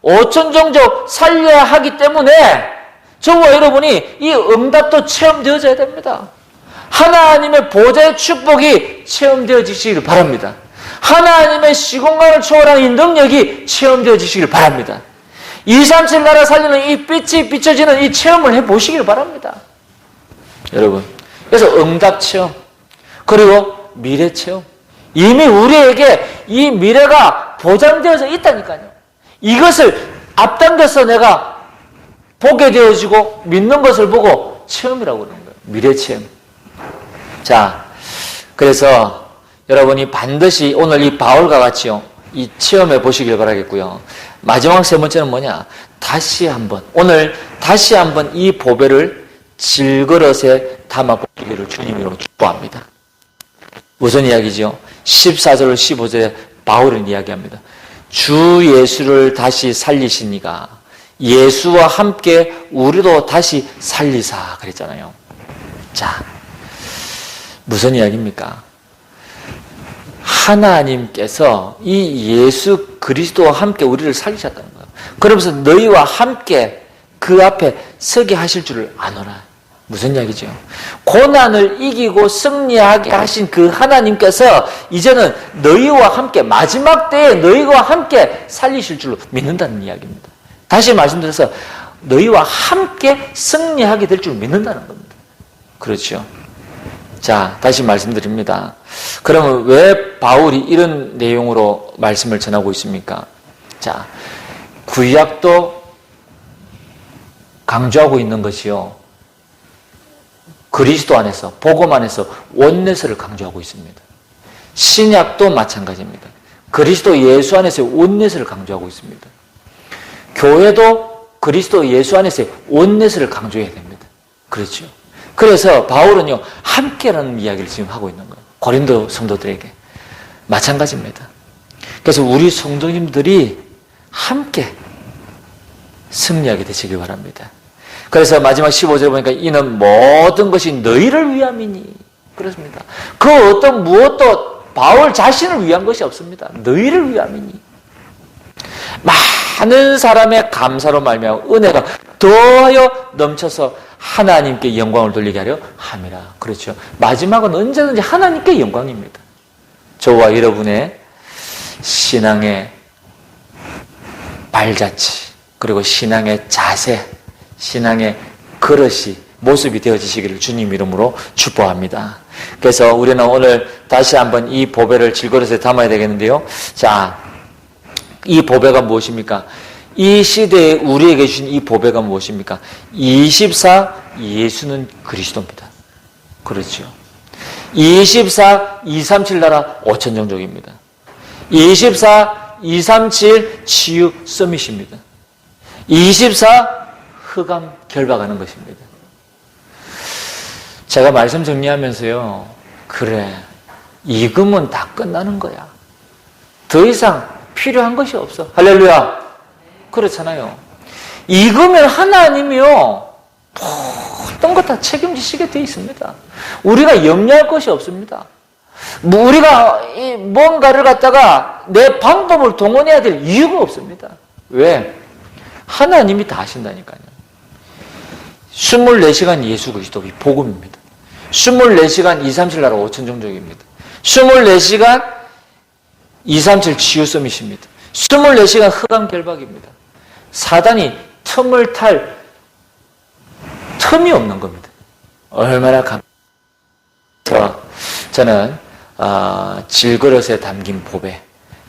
5천 종족 살려야 하기 때문에 저와 여러분이 이 응답도 체험되어져야 됩니다. 하나님의 보좌의 축복이 체험되어지시길 바랍니다. 하나님의 시공간을 초월하는 이 능력이 체험되어지시길 바랍니다. 237 나라 살리는 이 빛이 비춰지는 이 체험을 해보시길 바랍니다. 여러분, 그래서 응답 체험 그리고 미래 체험, 이미 우리에게 이 미래가 보장되어져 있다니까요. 이것을 앞당겨서 내가 보게 되어지고 믿는 것을 보고 체험이라고 그러는 거예요. 미래 체험. 자, 그래서 여러분이 반드시 오늘 이 바울과 같이요, 이 체험해 보시길 바라겠고요. 마지막 세 번째는 뭐냐? 오늘 다시 한번 이 보배를 질그릇에 담아 보기를 주님으로 축복합니다. 무슨 이야기죠? 14절, 15절에 바울은 이야기합니다. 주 예수를 다시 살리시니가 예수와 함께 우리도 다시 살리사 그랬잖아요. 자, 무슨 이야기입니까? 하나님께서 이 예수 그리스도와 함께 우리를 살리셨다는 거예요. 그러면서 너희와 함께 그 앞에 서게 하실 줄을 아노라. 무슨 이야기죠? 고난을 이기고 승리하게 하신 그 하나님께서 이제는 너희와 함께 마지막 때에 너희와 함께 살리실 줄로 믿는다는 이야기입니다. 다시 말씀드려서 너희와 함께 승리하게 될 줄 믿는다는 겁니다. 그렇죠? 자, 다시 말씀드립니다. 그러면 왜 바울이 이런 내용으로 말씀을 전하고 있습니까? 자, 구약도 강조하고 있는 것이요, 그리스도 안에서, 복음 안에서 원내스를 강조하고 있습니다. 신약도 마찬가지입니다. 그리스도 예수 안에서의 원내스를 강조하고 있습니다. 교회도 그리스도 예수 안에서의 원내스를 강조해야 됩니다. 그렇죠? 그래서 바울은요, 함께라는 이야기를 지금 하고 있는 거예요. 고린도 성도들에게. 마찬가지입니다. 그래서 우리 성도님들이 함께 승리하게 되시길 바랍니다. 그래서 마지막 15절에 보니까 이는 모든 것이 너희를 위함이니. 그렇습니다. 그 어떤 무엇도 바울 자신을 위한 것이 없습니다. 너희를 위함이니. 많은 사람의 감사로 말미암아 은혜가 더하여 넘쳐서 하나님께 영광을 돌리게 하려 함이라. 그렇죠. 마지막은 언제든지 하나님께 영광입니다. 저와 여러분의 신앙의 발자취, 그리고 신앙의 자세, 신앙의 그릇이, 모습이 되어지시기를 주님 이름으로 축복합니다. 그래서 우리는 오늘 다시 한번 이 보배를 질그릇에 담아야 되겠는데요. 자, 이 보배가 무엇입니까? 이 시대에 우리에게 주신 이 보배가 무엇입니까? 24 예수는 그리스도입니다. 그렇죠. 24 237 나라 5천 종족입니다. 24 237 치유 서밋입니다. 24 흑암 결박하는 것입니다. 제가 말씀 정리하면서요, 그래, 이금은 다 끝나는 거야. 더 이상 필요한 것이 없어. 할렐루야. 그렇잖아요. 이거면 하나님이요, 모든 것 다 책임지시게 되어 있습니다. 우리가 염려할 것이 없습니다. 우리가 뭔가를 갖다가 내 방법을 동원해야 될 이유가 없습니다. 왜? 하나님이 다 하신다니까요. 24시간 예수 그리스도의 복음입니다. 24시간 237 나라 5천 종족입니다. 24시간 237 치유 서밋입니다. 24시간 흑암 결박입니다. 사단이 틈을 탈 틈이 없는 겁니다. 얼마나 저는 질그릇에 담긴 보배,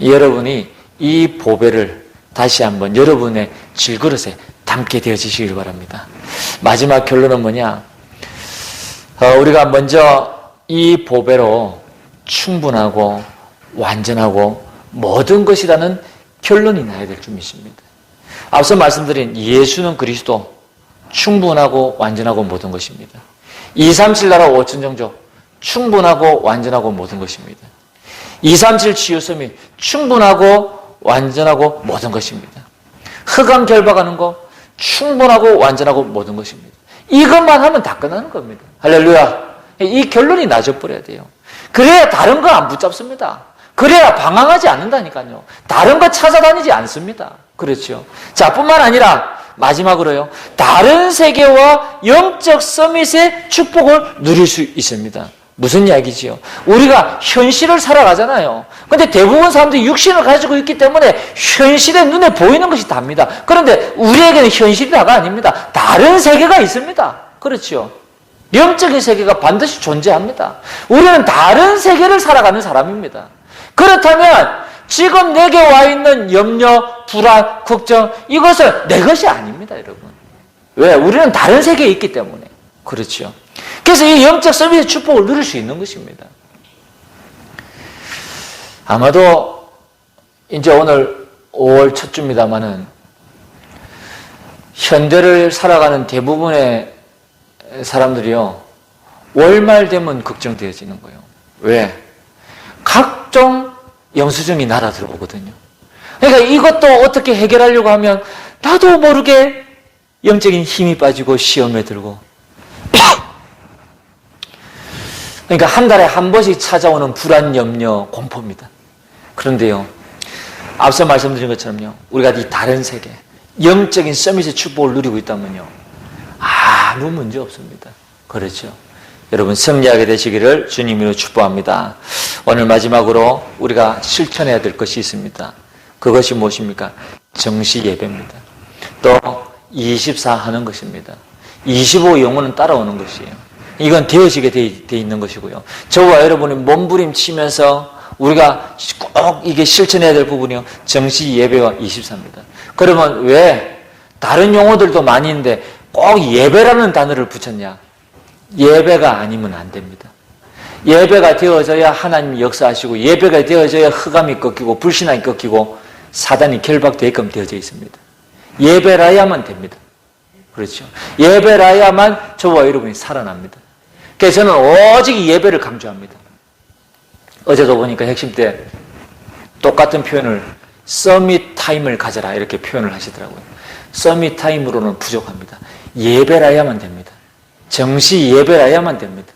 여러분이 이 보배를 다시 한번 여러분의 질그릇에 담게 되어지시길 바랍니다. 마지막 결론은 뭐냐? 우리가 먼저 이 보배로 충분하고 완전하고 모든 것이라는 결론이 나야 될 줄 믿습니다. 앞서 말씀드린 예수는 그리스도, 충분하고 완전하고 모든 것입니다. 237 나라 5천 종족, 충분하고 완전하고 모든 것입니다. 237 치유 서밋, 충분하고 완전하고 모든 것입니다. 흑암 결박하는 거, 충분하고 완전하고 모든 것입니다. 이것만 하면 다 끝나는 겁니다. 할렐루야. 이 결론이 나져버려야 돼요. 그래야 다른 거 안 붙잡습니다. 그래야 방황하지 않는다니까요. 다른 거 찾아다니지 않습니다. 그렇죠. 자, 뿐만 아니라 마지막으로요, 다른 세계와 영적 서밋의 축복을 누릴 수 있습니다. 무슨 이야기지요? 우리가 현실을 살아가잖아요. 근데 대부분 사람들이 육신을 가지고 있기 때문에 현실에 눈에 보이는 것이 답니다. 그런데 우리에게는 현실이 다가 아닙니다. 다른 세계가 있습니다. 그렇죠. 영적인 세계가 반드시 존재합니다. 우리는 다른 세계를 살아가는 사람입니다. 그렇다면 지금 내게 와 있는 염려, 불안, 걱정, 이것은 내 것이 아닙니다, 여러분. 왜? 우리는 다른 세계에 있기 때문에. 그렇죠. 그래서 이 영적 서밋의 축복을 누릴 수 있는 것입니다. 아마도 이제 오늘 5월 첫 주입니다만은 현대를 살아가는 대부분의 사람들이요, 월말 되면 걱정되어지는 거예요. 왜? 각종 영수증이 날아 들어오거든요. 그러니까 이것도 어떻게 해결하려고 하면 나도 모르게 영적인 힘이 빠지고 시험에 들고, 그러니까 한 달에 한 번씩 찾아오는 불안, 염려, 공포입니다. 그런데요, 앞서 말씀드린 것처럼요, 우리가 이 다른 세계, 영적인 서밋의 축복을 누리고 있다면요, 아무 문제 없습니다. 그렇죠. 여러분 승리하게 되시기를 주님으로 축복합니다. 오늘 마지막으로 우리가 실천해야 될 것이 있습니다. 그것이 무엇입니까? 정시 예배입니다. 또 24 하는 것입니다. 25 영혼은 따라오는 것이에요. 이건 되어지게 돼 있는 것이고요. 저와 여러분이 몸부림치면서 우리가 꼭 이게 실천해야 될 부분이요, 정시 예배와 24입니다. 그러면 왜 다른 용어들도 많이 있는데 꼭 예배라는 단어를 붙였냐? 예배가 아니면 안 됩니다. 예배가 되어져야 하나님이 역사하시고, 예배가 되어져야 흑암이 꺾이고 불신앙이 꺾이고 사단이 결박되게끔 되어져 있습니다. 예배라야만 됩니다. 그렇죠. 예배라야만 저와 여러분이 살아납니다. 그래서 저는 오직 이 예배를 강조합니다. 어제도 보니까 핵심 때 똑같은 표현을 서밋 타임을 가져라 이렇게 표현을 하시더라고요. 서밋 타임으로는 부족합니다. 예배라야만 됩니다. 정시 예배라야만 됩니다.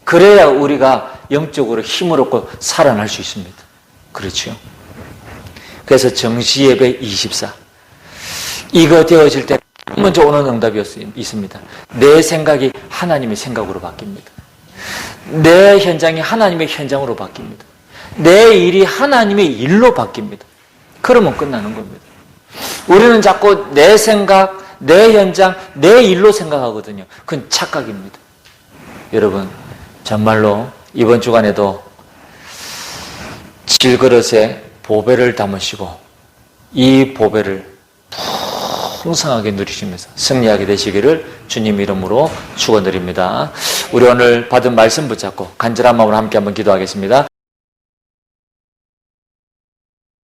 그래야 우리가 영적으로 힘을 얻고 살아날 수 있습니다. 그렇죠. 그래서 정시 예배 24. 이거 되어질 때 먼저 오는 응답이 있습니다. 내 생각이 하나님의 생각으로 바뀝니다. 내 현장이 하나님의 현장으로 바뀝니다. 내 일이 하나님의 일로 바뀝니다. 그러면 끝나는 겁니다. 우리는 자꾸 내 생각, 내 현장, 내 일로 생각하거든요. 그건 착각입니다. 여러분, 정말로 이번 주간에도 질그릇에 보배를 담으시고 이 보배를 풍성하게 누리시면서 승리하게 되시기를 주님 이름으로 축원드립니다. 우리 오늘 받은 말씀 붙잡고 간절한 마음으로 함께 한번 기도하겠습니다.